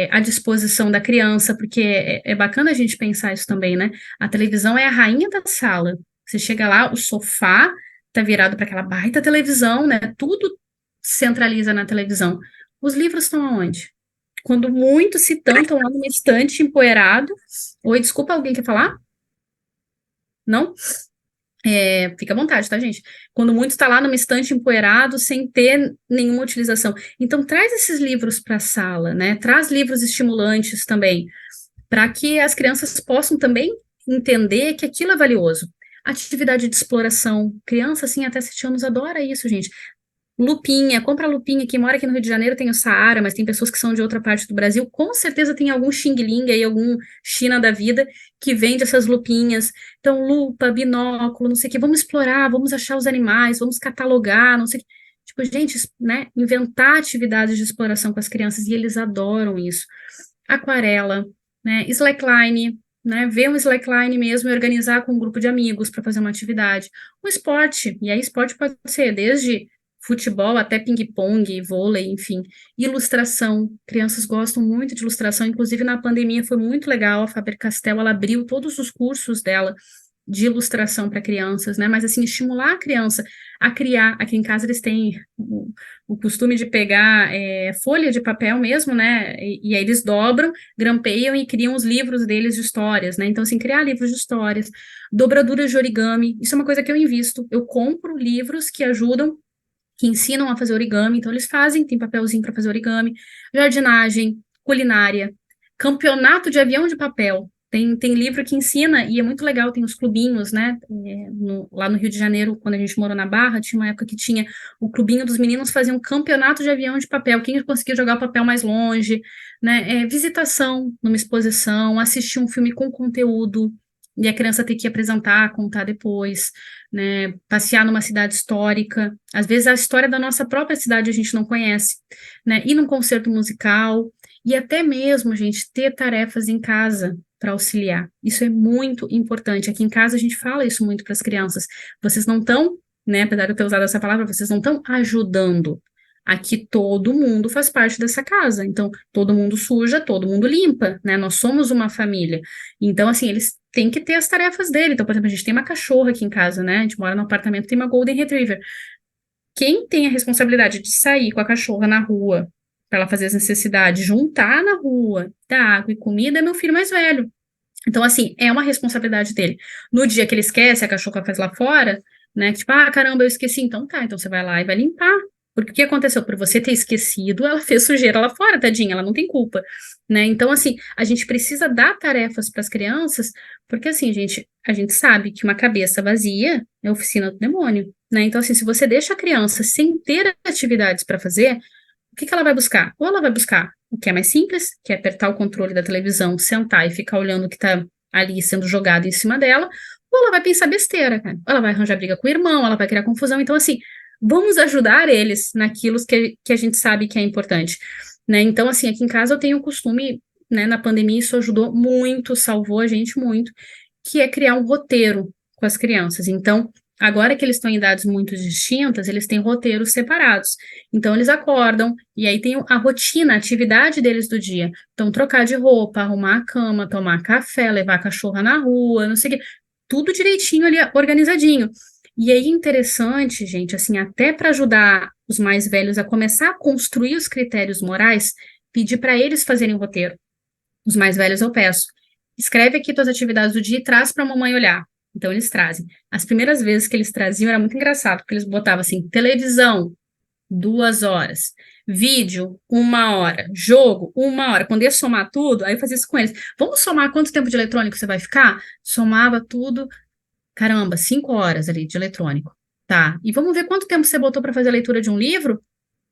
à disposição da criança, porque é bacana a gente pensar isso também, né? A televisão é a rainha da sala. Você chega lá, o sofá tá virado para aquela baita televisão, né? Tudo centraliza na televisão. Os livros estão aonde? Quando muito se estão lá numa estante empoeirado. Oi, desculpa, alguém quer falar? Não? Fica à vontade, tá, gente? Quando muito está lá numa estante empoeirado, sem ter nenhuma utilização. Então, traz esses livros para a sala, né? Traz livros estimulantes também, para que as crianças possam também entender que aquilo é valioso. Atividade de exploração. Criança, assim, até 7 anos adora isso, gente. Lupinha, compra lupinha. Quem mora aqui no Rio de Janeiro tem o Saara, mas tem pessoas que são de outra parte do Brasil. Com certeza tem algum Xing Ling aí, algum China da vida que vende essas lupinhas. Então, lupa, binóculo, não sei o que. Vamos explorar, vamos achar os animais, vamos catalogar, não sei o que. Tipo, gente, né? Inventar atividades de exploração com as crianças e eles adoram isso. Aquarela, né? Slackline, né? Ver um slackline mesmo e organizar com um grupo de amigos para fazer uma atividade. O esporte, e aí esporte pode ser desde futebol até ping-pong, vôlei, enfim. Ilustração, crianças gostam muito de ilustração, inclusive na pandemia foi muito legal, a Faber-Castell, ela abriu todos os cursos dela de ilustração para crianças, né, mas assim, estimular a criança a criar, aqui em casa eles têm o costume de pegar folha de papel mesmo, né, e aí eles dobram, grampeiam e criam os livros deles de histórias, né, então assim, criar livros de histórias, dobraduras de origami, isso é uma coisa que eu invisto, eu compro livros que ajudam que ensinam a fazer origami, então eles fazem, tem papelzinho para fazer origami, jardinagem, culinária, campeonato de avião de papel. Tem livro que ensina, e é muito legal, tem os clubinhos, né? Lá no Rio de Janeiro, quando a gente morou na Barra, tinha uma época que tinha o clubinho dos meninos faziam um campeonato de avião de papel, quem conseguia jogar o papel mais longe, né? Visitação numa exposição, assistir um filme com conteúdo, e a criança ter que apresentar, contar depois, né? Passear numa cidade histórica. Às vezes a história da nossa própria cidade a gente não conhece, né? Ir num concerto musical, e até mesmo, gente, ter tarefas em casa para auxiliar. Isso é muito importante. Aqui em casa a gente fala isso muito para as crianças. Vocês não estão, né, apesar de eu ter usado essa palavra, vocês não estão ajudando. Aqui todo mundo faz parte dessa casa. Então, todo mundo suja, todo mundo limpa, né? Nós somos uma família. Então, assim, eles têm que ter as tarefas dele. Então, por exemplo, a gente tem uma cachorra aqui em casa, né? A gente mora num apartamento, tem uma Golden Retriever. Quem tem a responsabilidade de sair com a cachorra na rua para ela fazer as necessidades, juntar na rua, dar água e comida, é meu filho mais velho. Então, assim, é uma responsabilidade dele. No dia que ele esquece, a cachorra faz lá fora, né? Tipo, caramba, eu esqueci. Então tá, então você vai lá e vai limpar. Porque o que aconteceu? Por você ter esquecido, ela fez sujeira lá fora, tadinha, ela não tem culpa, né? Então, assim, a gente precisa dar tarefas para as crianças, porque, assim, gente, a gente sabe que uma cabeça vazia é a oficina do demônio, né? Então, assim, se você deixa a criança sem ter atividades para fazer, o que ela vai buscar? Ou ela vai buscar o que é mais simples, que é apertar o controle da televisão, sentar e ficar olhando o que está ali sendo jogado em cima dela, ou ela vai pensar besteira, cara. Ela vai arranjar briga com o irmão, ela vai criar confusão. Então, assim, vamos ajudar eles naquilo que a gente sabe que é importante, né? Então, assim, aqui em casa eu tenho o costume, né, na pandemia isso ajudou muito, salvou a gente muito, que é criar um roteiro com as crianças. Então, agora que eles estão em idades muito distintas, eles têm roteiros separados. Então, eles acordam, e aí tem a rotina, a atividade deles do dia. Então, trocar de roupa, arrumar a cama, tomar café, levar a cachorra na rua, não sei o quê. Tudo direitinho ali, organizadinho. E aí, interessante, gente, assim, até para ajudar os mais velhos a começar a construir os critérios morais, pedir para eles fazerem o roteiro. Os mais velhos eu peço. Escreve aqui tuas atividades do dia e traz para a mamãe olhar. Então, eles trazem. As primeiras vezes que eles traziam era muito engraçado, porque eles botavam assim, televisão, 2 horas, vídeo, 1 hora, jogo, 1 hora. Quando ia somar tudo, aí eu fazia isso com eles. Vamos somar quanto tempo de eletrônico você vai ficar? Somava tudo, caramba, 5 horas ali de eletrônico. Tá, e vamos ver quanto tempo você botou para fazer a leitura de um livro?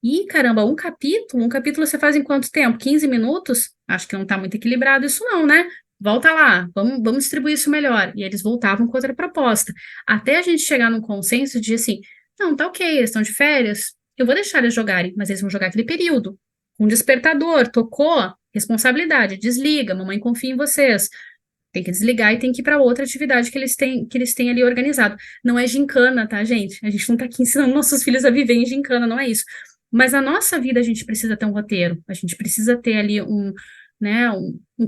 Ih, caramba, um capítulo você faz em quanto tempo? 15 minutos? Acho que não está muito equilibrado isso não, né? Volta lá, vamos distribuir isso melhor. E eles voltavam com outra proposta. Até a gente chegar num consenso de assim, não, tá ok, eles estão de férias, eu vou deixar eles jogarem, mas eles vão jogar aquele período. Um despertador, tocou, responsabilidade, desliga, mamãe confia em vocês. Tem que desligar e tem que ir para outra atividade que eles têm ali organizado. Não é gincana, tá, gente? A gente não tá aqui ensinando nossos filhos a viver em gincana, não é isso. Mas a nossa vida a gente precisa ter um roteiro, a gente precisa ter ali um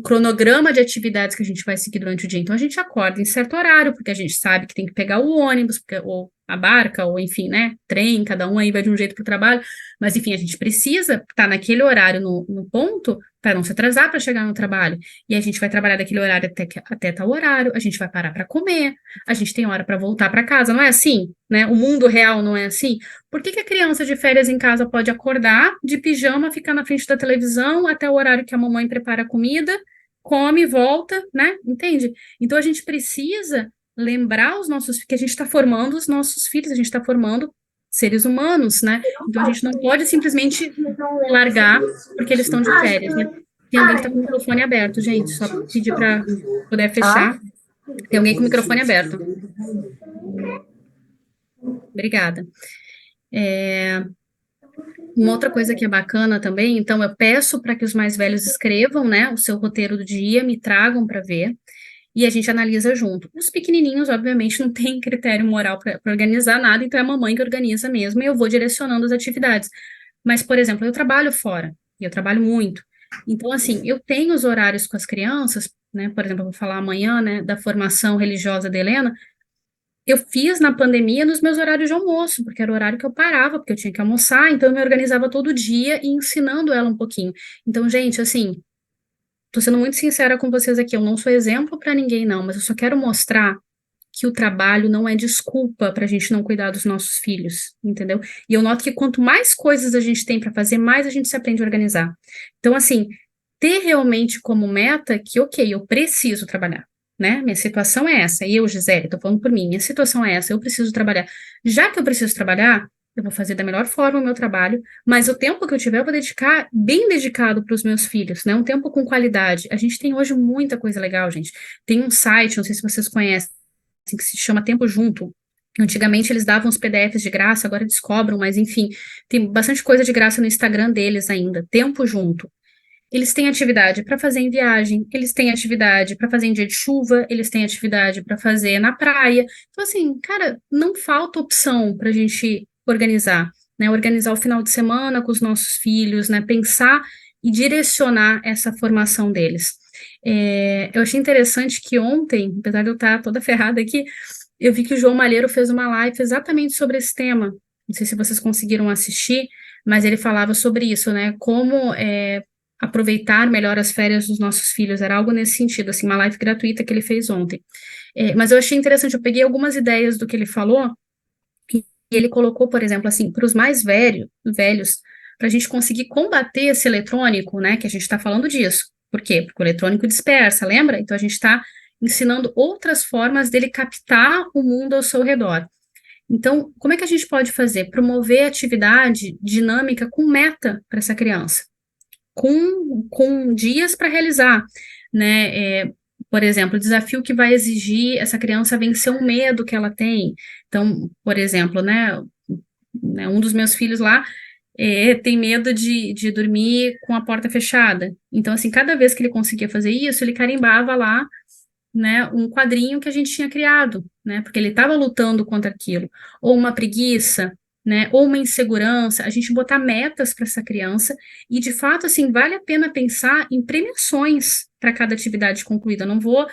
cronograma de atividades que a gente vai seguir durante o dia. Então a gente acorda em certo horário, porque a gente sabe que tem que pegar o ônibus, ou a barca, ou enfim, né, trem, cada um aí vai de um jeito para o trabalho, mas enfim, a gente precisa estar naquele horário no ponto para não se atrasar para chegar no trabalho. E a gente vai trabalhar daquele horário até tal horário, a gente vai parar para comer, a gente tem hora para voltar para casa, não é assim, né? O mundo real não é assim. Por que que a criança de férias em casa pode acordar de pijama, ficar na frente da televisão até o horário que a mamãe prepara a comida, come, volta, né? Entende? Então a gente precisa lembrar os nossos, que a gente está formando os nossos filhos, a gente está formando seres humanos, né? Então a gente não pode simplesmente largar porque eles estão de férias, né? Tem alguém que está com o microfone aberto, gente, só pedir para puder fechar. Tem alguém com o microfone aberto. Obrigada. Uma outra coisa que é bacana também, então eu peço para que os mais velhos escrevam, né, o seu roteiro do dia, me tragam para ver, e a gente analisa junto. Os pequenininhos, obviamente, não tem critério moral para organizar nada, então é a mamãe que organiza mesmo, e eu vou direcionando as atividades. Mas, por exemplo, eu trabalho fora, e eu trabalho muito. Então, assim, eu tenho os horários com as crianças, né, por exemplo, eu vou falar amanhã, né, da formação religiosa da Helena. Eu fiz na pandemia nos meus horários de almoço, porque era o horário que eu parava, porque eu tinha que almoçar, então eu me organizava todo dia e ensinando ela um pouquinho. Então, gente, assim, tô sendo muito sincera com vocês aqui, eu não sou exemplo para ninguém, não, mas eu só quero mostrar que o trabalho não é desculpa para a gente não cuidar dos nossos filhos, entendeu? E eu noto que quanto mais coisas a gente tem para fazer, mais a gente se aprende a organizar. Então, assim, ter realmente como meta que, ok, eu preciso trabalhar, né? Minha situação é essa, e eu, Gisele, tô falando por mim, minha situação é essa, eu preciso trabalhar. Já que eu preciso trabalhar, eu vou fazer da melhor forma o meu trabalho, mas o tempo que eu tiver, eu vou dedicar bem dedicado para os meus filhos, né? Um tempo com qualidade. A gente tem hoje muita coisa legal, gente. Tem um site, não sei se vocês conhecem, que se chama Tempo Junto. Antigamente eles davam os PDFs de graça, agora eles cobram, mas enfim, tem bastante coisa de graça no Instagram deles ainda. Tempo Junto. Eles têm atividade para fazer em viagem, eles têm atividade para fazer em dia de chuva, eles têm atividade para fazer na praia. Então, assim, cara, não falta opção para a gente organizar, né? Organizar o final de semana com os nossos filhos, né? Pensar e direcionar essa formação deles. Eu achei interessante que ontem, apesar de eu estar toda ferrada aqui, eu vi que o João Malheiro fez uma live exatamente sobre esse tema. Não sei se vocês conseguiram assistir, mas ele falava sobre isso, né? Como aproveitar melhor as férias dos nossos filhos, era algo nesse sentido, assim, uma live gratuita que ele fez ontem. Mas eu achei interessante, eu peguei algumas ideias do que ele falou, e ele colocou, por exemplo, assim, para os mais velhos, para a gente conseguir combater esse eletrônico, né, que a gente está falando disso. Por quê? Porque o eletrônico dispersa, lembra? Então a gente está ensinando outras formas dele captar o mundo ao seu redor. Então, como é que a gente pode fazer? Promover atividade dinâmica com meta para essa criança com dias para realizar, né? Por exemplo, o desafio que vai exigir essa criança vencer um medo que ela tem. Então, por exemplo, né, um dos meus filhos lá tem medo de dormir com a porta fechada. Então, assim, cada vez que ele conseguia fazer isso, ele carimbava lá, né, um quadrinho que a gente tinha criado, né, porque ele estava lutando contra aquilo, ou uma preguiça, né, ou uma insegurança, a gente botar metas para essa criança e, de fato, assim, vale a pena pensar em premiações para cada atividade concluída. Eu não vou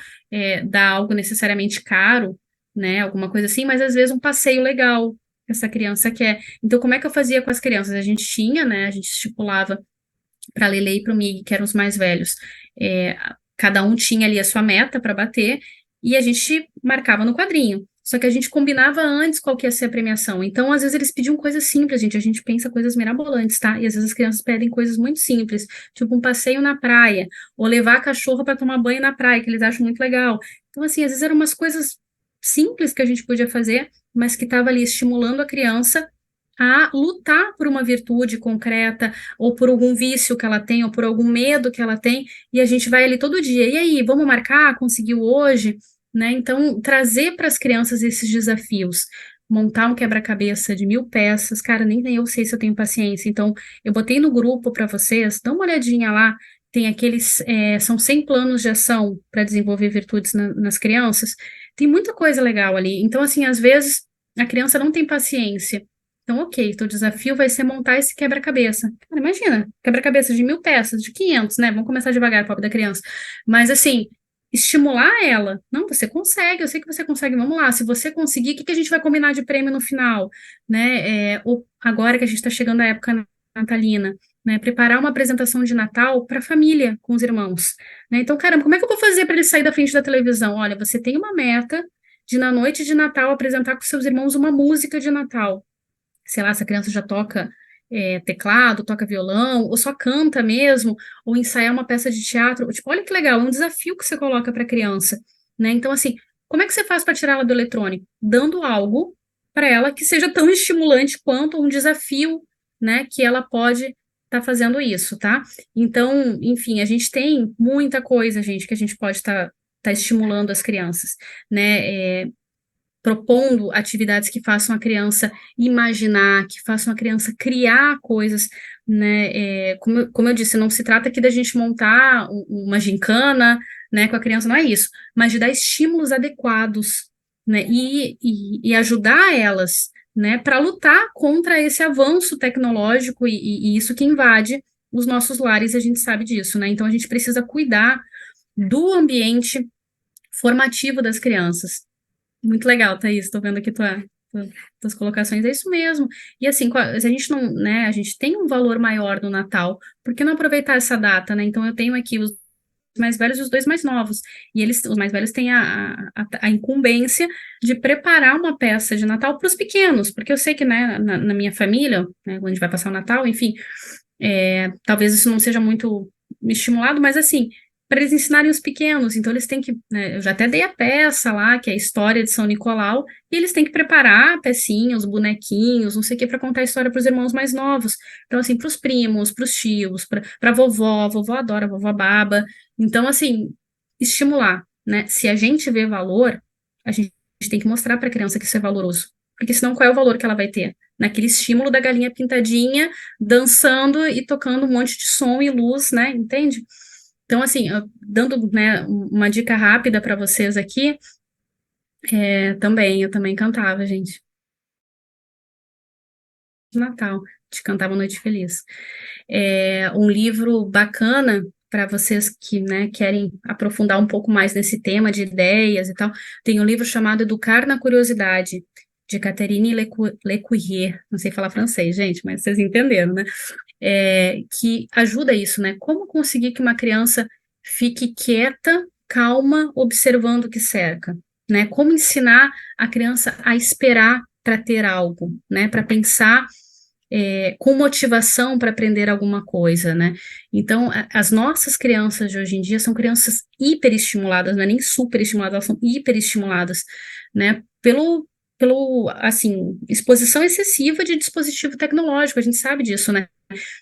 dar algo necessariamente caro, né, alguma coisa assim, mas às vezes um passeio legal que essa criança quer. Então, como é que eu fazia com as crianças? A gente tinha, né, a gente estipulava para a Lele e para o Mig, que eram os mais velhos, é, cada um tinha ali a sua meta para bater, e a gente marcava no quadrinho. Só que a gente combinava antes qual que ia ser a premiação. Então, às vezes, eles pediam coisas simples, gente. A gente pensa coisas mirabolantes, tá? E às vezes as crianças pedem coisas muito simples, tipo um passeio na praia, ou levar a cachorra para tomar banho na praia, que eles acham muito legal. Então, assim, às vezes eram umas coisas simples que a gente podia fazer, mas que estava ali estimulando a criança a lutar por uma virtude concreta, ou por algum vício que ela tem, ou por algum medo que ela tem, e a gente vai ali todo dia. E aí, vamos marcar? Conseguiu hoje? Né? Então, trazer para as crianças esses desafios. Montar um quebra-cabeça de 1.000 peças, cara, nem eu sei se eu tenho paciência. Então, eu botei no grupo para vocês, dá uma olhadinha lá. Tem aqueles, são 100 planos de ação para desenvolver virtudes nas crianças. Tem muita coisa legal ali. Então, assim, às vezes a criança não tem paciência. Então, ok, teu desafio vai ser montar esse quebra-cabeça. Cara, imagina, quebra-cabeça de 1.000 peças, de 500, né? Vamos começar devagar, pobre da criança. Mas, assim, estimular ela. Não, você consegue, eu sei que você consegue, vamos lá. Se você conseguir, o que que a gente vai combinar de prêmio no final? Né? Ou agora que a gente está chegando à época natalina, né? Preparar uma apresentação de Natal para a família, com os irmãos. Né? Então, caramba, como é que eu vou fazer para ele sair da frente da televisão? Olha, você tem uma meta de, na noite de Natal, apresentar com seus irmãos uma música de Natal. Sei lá, essa criança já toca teclado, toca violão, ou só canta mesmo, ou ensaiar uma peça de teatro. Tipo, olha que legal, é um desafio que você coloca para a criança, né? Então, assim, como é que você faz para tirá-la do eletrônico? Dando algo para ela que seja tão estimulante quanto um desafio, né, que ela pode estar fazendo isso, tá? Então, enfim, a gente tem muita coisa, gente, que a gente pode estar estimulando as crianças, né? Propondo atividades que façam a criança imaginar, que façam a criança criar coisas, né? Como eu disse, não se trata aqui da gente montar uma gincana, né, com a criança, não é isso, mas de dar estímulos adequados, né, e ajudar elas, né, para lutar contra esse avanço tecnológico e isso que invade os nossos lares, a gente sabe disso, né? Então a gente precisa cuidar do ambiente formativo das crianças. Muito legal, Thaís. Estou vendo aqui tuas colocações. É isso mesmo. E assim, se a gente não, né, a gente tem um valor maior no Natal, por que não aproveitar essa data, né? Então eu tenho aqui os mais velhos e os dois mais novos. E os mais velhos têm a incumbência de preparar uma peça de Natal para os pequenos, porque eu sei que, né, na minha família, né, onde vai passar o Natal, enfim, talvez isso não seja muito estimulado, mas assim, para eles ensinarem os pequenos, então eles têm que, né, eu já até dei a peça lá, que é a história de São Nicolau, e eles têm que preparar a pecinha, os bonequinhos, não sei o que, para contar a história para os irmãos mais novos. Então, assim, para os primos, para os tios, para a vovó adora, a vovó baba. Então, assim, estimular, né? Se a gente vê valor, a gente tem que mostrar para a criança que isso é valoroso. Porque senão, qual é o valor que ela vai ter? Naquele estímulo da galinha pintadinha, dançando e tocando um monte de som e luz, né? Entende? Então, assim, dando, né, uma dica rápida para vocês aqui, eu também cantava, gente. De Natal, te cantava Noite Feliz. Um livro bacana para vocês que, né, querem aprofundar um pouco mais nesse tema de ideias e tal, tem um livro chamado Educar na Curiosidade, de Catherine Lecourrier, não sei falar francês, gente, mas vocês entenderam, né? Que ajuda isso, né? Como conseguir que uma criança fique quieta, calma, observando o que cerca, né? Como ensinar a criança a esperar para ter algo, né? Para pensar com motivação para aprender alguma coisa, né? Então, as nossas crianças de hoje em dia são crianças hiperestimuladas, não é nem superestimuladas, elas são hiperestimuladas, né? Assim, exposição excessiva de dispositivo tecnológico, a gente sabe disso, né?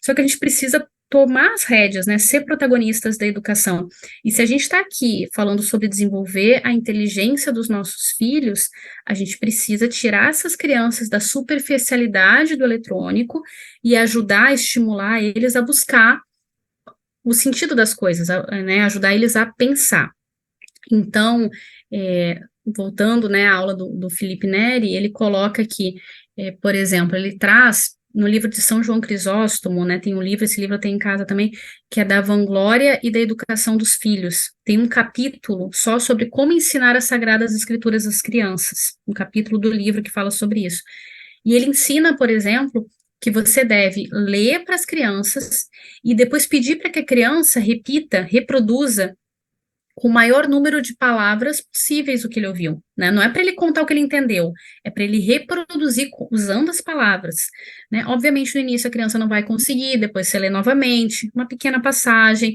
Só que a gente precisa tomar as rédeas, né? Ser protagonistas da educação. E se a gente está aqui falando sobre desenvolver a inteligência dos nossos filhos, a gente precisa tirar essas crianças da superficialidade do eletrônico e ajudar a estimular eles a buscar o sentido das coisas, né? Ajudar eles a pensar. Então, voltando, né, à aula do Felipe Neri, ele coloca que, por exemplo, ele traz no livro de São João Crisóstomo, né, tem um livro, esse livro eu tenho em casa também, que é da vanglória e da educação dos filhos. Tem um capítulo só sobre como ensinar as Sagradas Escrituras às crianças, um capítulo do livro que fala sobre isso. E ele ensina, por exemplo, que você deve ler para as crianças e depois pedir para que a criança repita, reproduza com o maior número de palavras possíveis o que ele ouviu, né? Não é para ele contar o que ele entendeu, é para ele reproduzir usando as palavras, né? Obviamente, no início a criança não vai conseguir, depois você lê novamente, uma pequena passagem,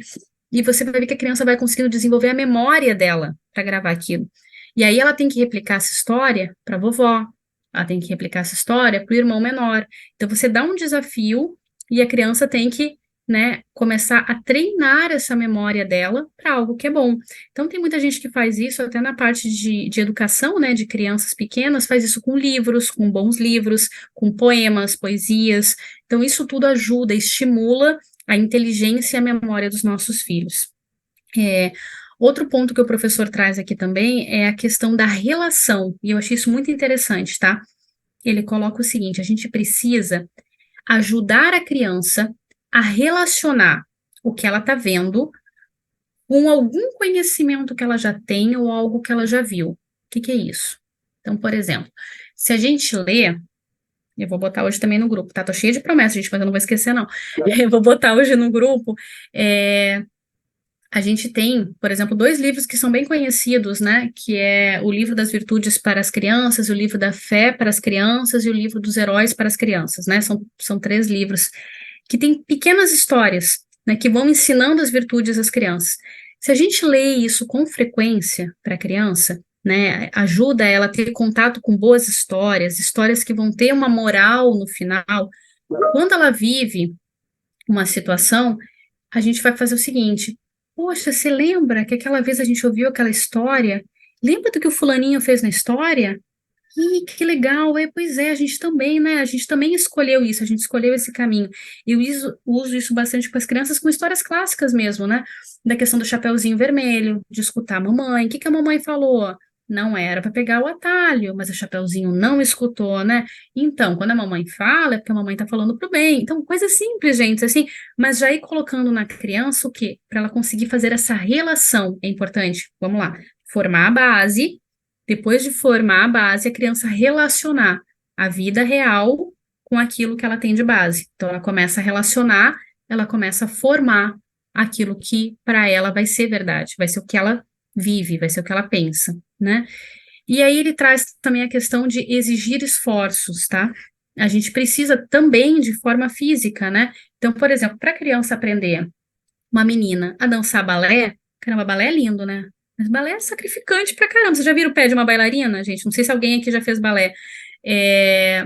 e você vai ver que a criança vai conseguindo desenvolver a memória dela para gravar aquilo. E aí ela tem que replicar essa história para a vovó, ela tem que replicar essa história para o irmão menor. Então, você dá um desafio e a criança tem que, né, começar a treinar essa memória dela para algo que é bom. Então, tem muita gente que faz isso até na parte de educação, né, de crianças pequenas, faz isso com livros, com bons livros, com poemas, poesias. Então, isso tudo ajuda, estimula a inteligência e a memória dos nossos filhos. Outro ponto que o professor traz aqui também é a questão da relação, e eu achei isso muito interessante, tá? Ele coloca o seguinte: a gente precisa ajudar a criança a relacionar o que ela está vendo com algum conhecimento que ela já tem ou algo que ela já viu. O que é isso? Então, por exemplo, se a gente lê, eu vou botar hoje também no grupo, tá? Tô cheia de promessas, gente, mas eu não vou esquecer, não. Eu vou botar hoje no grupo. A gente tem, por exemplo, 2 livros que são bem conhecidos, né? Que é o livro das virtudes para as crianças, o livro da fé para as crianças e o livro dos heróis para as crianças, né? São 3 livros que têm pequenas histórias, né? Que vão ensinando as virtudes às crianças. Se a gente lê isso com frequência para a criança, né? Ajuda ela a ter contato com boas histórias, histórias que vão ter uma moral no final. Quando ela vive uma situação, a gente vai fazer o seguinte: poxa, você lembra que aquela vez a gente ouviu aquela história? Lembra do que o fulaninho fez na história? Ih, que legal, pois é, a gente também, né? A gente também escolheu isso, a gente escolheu esse caminho. Eu uso isso bastante com as crianças, com histórias clássicas mesmo, né? Da questão do Chapeuzinho Vermelho, de escutar a mamãe. O que a mamãe falou? Não era para pegar o atalho, mas o Chapeuzinho não escutou, né? Então, quando a mamãe fala, é porque a mamãe tá falando pro bem. Então, coisa simples, gente, assim, mas já ir colocando na criança o quê? Para ela conseguir fazer essa relação é importante. Vamos lá, formar a base. Depois de formar a base, a criança relacionar a vida real com aquilo que ela tem de base. Então, ela começa a relacionar, ela começa a formar aquilo que para ela vai ser verdade, vai ser o que ela vive, vai ser o que ela pensa, né? E aí ele traz também a questão de exigir esforços, tá? A gente precisa também de forma física, né? Então, por exemplo, para a criança aprender, uma menina, a dançar balé, caramba, balé é lindo, né? Mas balé é sacrificante pra caramba. Vocês já viram o pé de uma bailarina, gente? Não sei se alguém aqui já fez balé.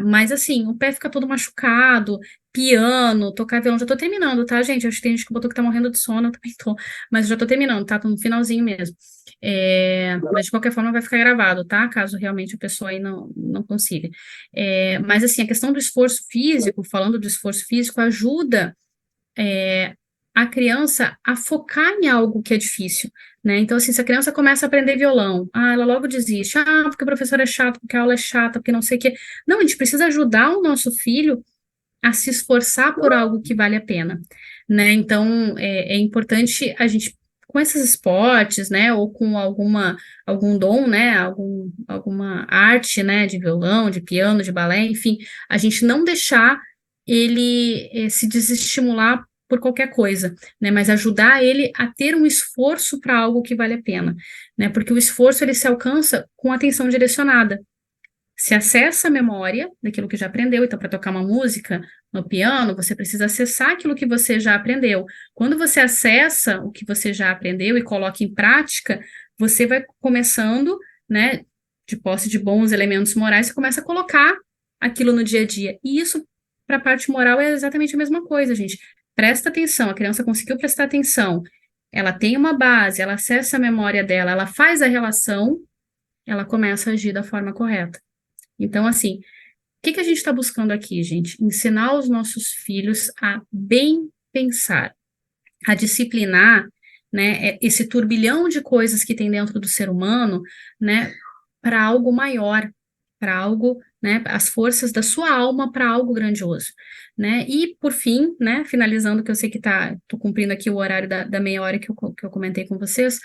Mas assim, o pé fica todo machucado, piano, tocar violão. Já tô terminando, tá, gente? Acho que tem gente que botou que tá morrendo de sono, eu também tô. Mas já tô terminando, tá? Tô no finalzinho mesmo. Mas de qualquer forma vai ficar gravado, tá? Caso realmente a pessoa aí não consiga. Mas assim, a questão do esforço físico, falando do esforço físico, ajuda a criança a focar em algo que é difícil, né? Então, assim, se a criança começa a aprender violão, ela logo desiste, porque o professor é chato, porque a aula é chata, porque não sei o quê. Não, a gente precisa ajudar o nosso filho a se esforçar por algo que vale a pena, né? Então, é importante a gente, com esses esportes, né, ou com algum dom, né, alguma arte, né, de violão, de piano, de balé, enfim, a gente não deixar ele se desestimular por qualquer coisa, né, mas ajudar ele a ter um esforço para algo que vale a pena, né, porque o esforço ele se alcança com atenção direcionada. Se acessa a memória daquilo que já aprendeu, então, para tocar uma música no piano, você precisa acessar aquilo que você já aprendeu. Quando você acessa o que você já aprendeu e coloca em prática, você vai começando, né, de posse de bons elementos morais, você começa a colocar aquilo no dia a dia. E isso, para a parte moral, é exatamente a mesma coisa, gente. Presta atenção, a criança conseguiu prestar atenção, ela tem uma base, ela acessa a memória dela, ela faz a relação, ela começa a agir da forma correta. Então, assim, o que a gente está buscando aqui, gente? Ensinar os nossos filhos a bem pensar, a disciplinar, né, esse turbilhão de coisas que tem dentro do ser humano, né, para algo maior, para algo, né, as forças da sua alma para algo grandioso, né? E, por fim, né, finalizando, que eu sei que tô cumprindo aqui o horário da meia hora que eu comentei com vocês,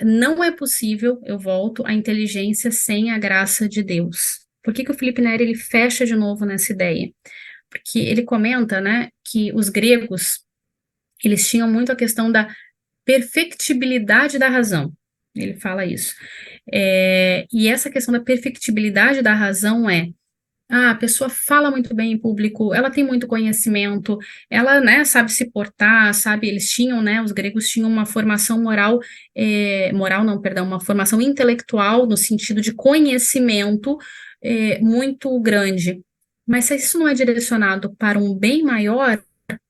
não é possível, eu volto, a inteligência sem a graça de Deus. Por que o Felipe Neri ele fecha de novo nessa ideia? Porque ele comenta, né, que os gregos, eles tinham muito a questão da perfectibilidade da razão. Ele fala isso. E essa questão da perfectibilidade da razão a pessoa fala muito bem em público, ela tem muito conhecimento, ela, né, sabe se portar, sabe, eles tinham, né, os gregos tinham uma formação moral não, perdão, uma formação intelectual no sentido de conhecimento muito grande. Mas se isso não é direcionado para um bem maior,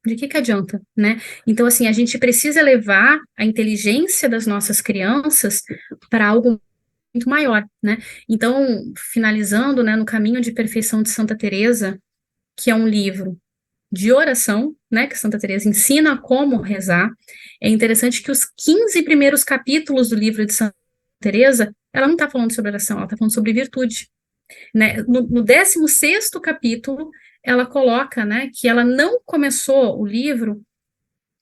de que adianta, né? Então, assim, a gente precisa levar a inteligência das nossas crianças para algo muito maior, né? Então, finalizando, né, no Caminho de Perfeição de Santa Teresa, que é um livro de oração, né, que Santa Teresa ensina como rezar. É interessante que os 15 primeiros capítulos do livro de Santa Teresa, ela não está falando sobre oração, ela está falando sobre virtude, né? No 16º capítulo, ela coloca, né, que ela não começou o livro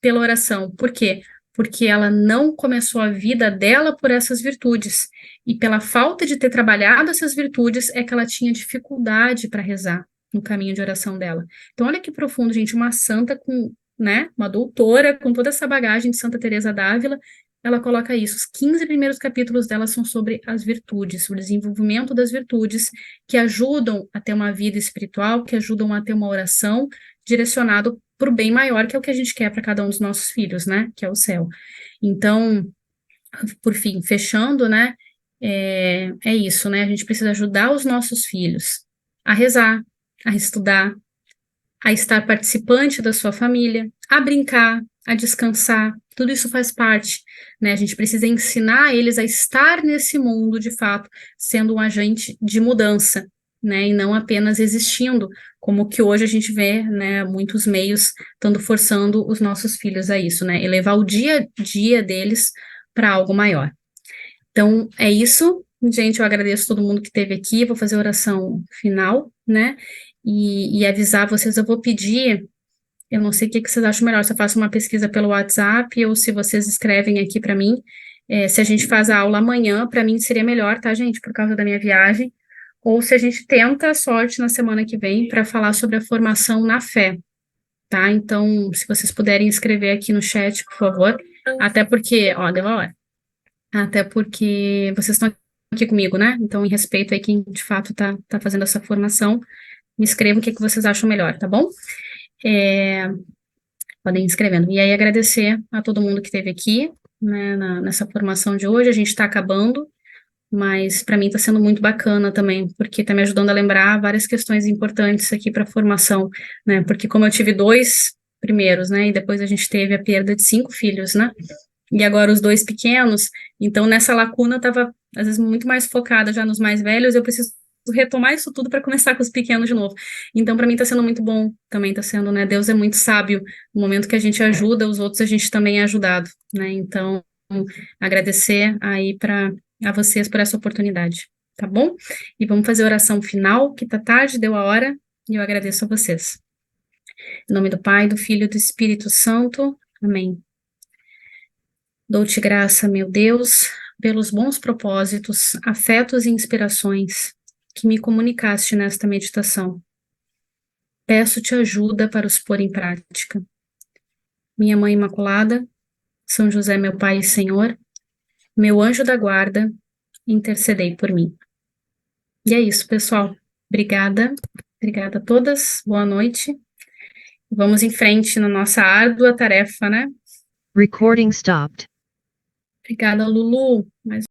pela oração. Por quê? Porque ela não começou a vida dela por essas virtudes. E pela falta de ter trabalhado essas virtudes, é que ela tinha dificuldade para rezar no caminho de oração dela. Então, olha que profundo, gente, uma santa com, né, uma doutora com toda essa bagagem de Santa Teresa d'Ávila, ela coloca isso. Os 15 primeiros capítulos dela são sobre as virtudes, o desenvolvimento das virtudes que ajudam a ter uma vida espiritual, que ajudam a ter uma oração direcionado para o bem maior, que é o que a gente quer para cada um dos nossos filhos, né? Que é o céu. Então, por fim, fechando, né? É isso, né? A gente precisa ajudar os nossos filhos a rezar, a estudar, a estar participante da sua família, a brincar, a descansar. Tudo isso faz parte, né? A gente precisa ensinar eles a estar nesse mundo, de fato, sendo um agente de mudança, né? E não apenas existindo, como que hoje a gente vê, né? Muitos meios estando forçando os nossos filhos a isso, né? Elevar o dia a dia deles para algo maior. Então, é isso. Gente, eu agradeço todo mundo que esteve aqui. Vou fazer a oração final, né? E avisar vocês, eu vou pedir. Eu não sei o que vocês acham melhor, se eu faço uma pesquisa pelo WhatsApp ou se vocês escrevem aqui para mim. Se a gente faz a aula amanhã, para mim seria melhor, tá, gente? Por causa da minha viagem. Ou se a gente tenta a sorte na semana que vem para falar sobre a formação na fé. tá? Então, se vocês puderem escrever aqui no chat, por favor, até porque, ó, deu a hora. Até porque vocês estão aqui comigo, né? Então, em respeito aí quem de fato tá fazendo essa formação, me escrevam o que vocês acham melhor, tá bom? Podem ir escrevendo. E aí, agradecer a todo mundo que esteve aqui, né, nessa formação de hoje. A gente está acabando, mas para mim está sendo muito bacana também, porque está me ajudando a lembrar várias questões importantes aqui para a formação, né? Porque como eu tive 2 primeiros, né, e depois a gente teve a perda de 5 filhos, né? E agora os 2 pequenos, então nessa lacuna eu estava, às vezes, muito mais focada já nos mais velhos, eu preciso retomar isso tudo para começar com os pequenos de novo. Então, para mim está sendo muito bom, também está sendo, né? Deus é muito sábio, no momento que a gente ajuda os outros, a gente também é ajudado, né? Então, agradecer aí a vocês por essa oportunidade, tá bom? E vamos fazer a oração final, que tá tarde, deu a hora, e eu agradeço a vocês. Em nome do Pai, do Filho e do Espírito Santo. Amém. Dou-te graça, meu Deus, pelos bons propósitos, afetos e inspirações que me comunicaste nesta meditação. Peço-te ajuda para os pôr em prática. Minha Mãe Imaculada, São José, meu Pai e Senhor, meu anjo da guarda, intercedei por mim. E é isso, pessoal. Obrigada. Obrigada a todas. Boa noite. Vamos em frente na nossa árdua tarefa, né?
Recording stopped.
Obrigada, Lulu. Mais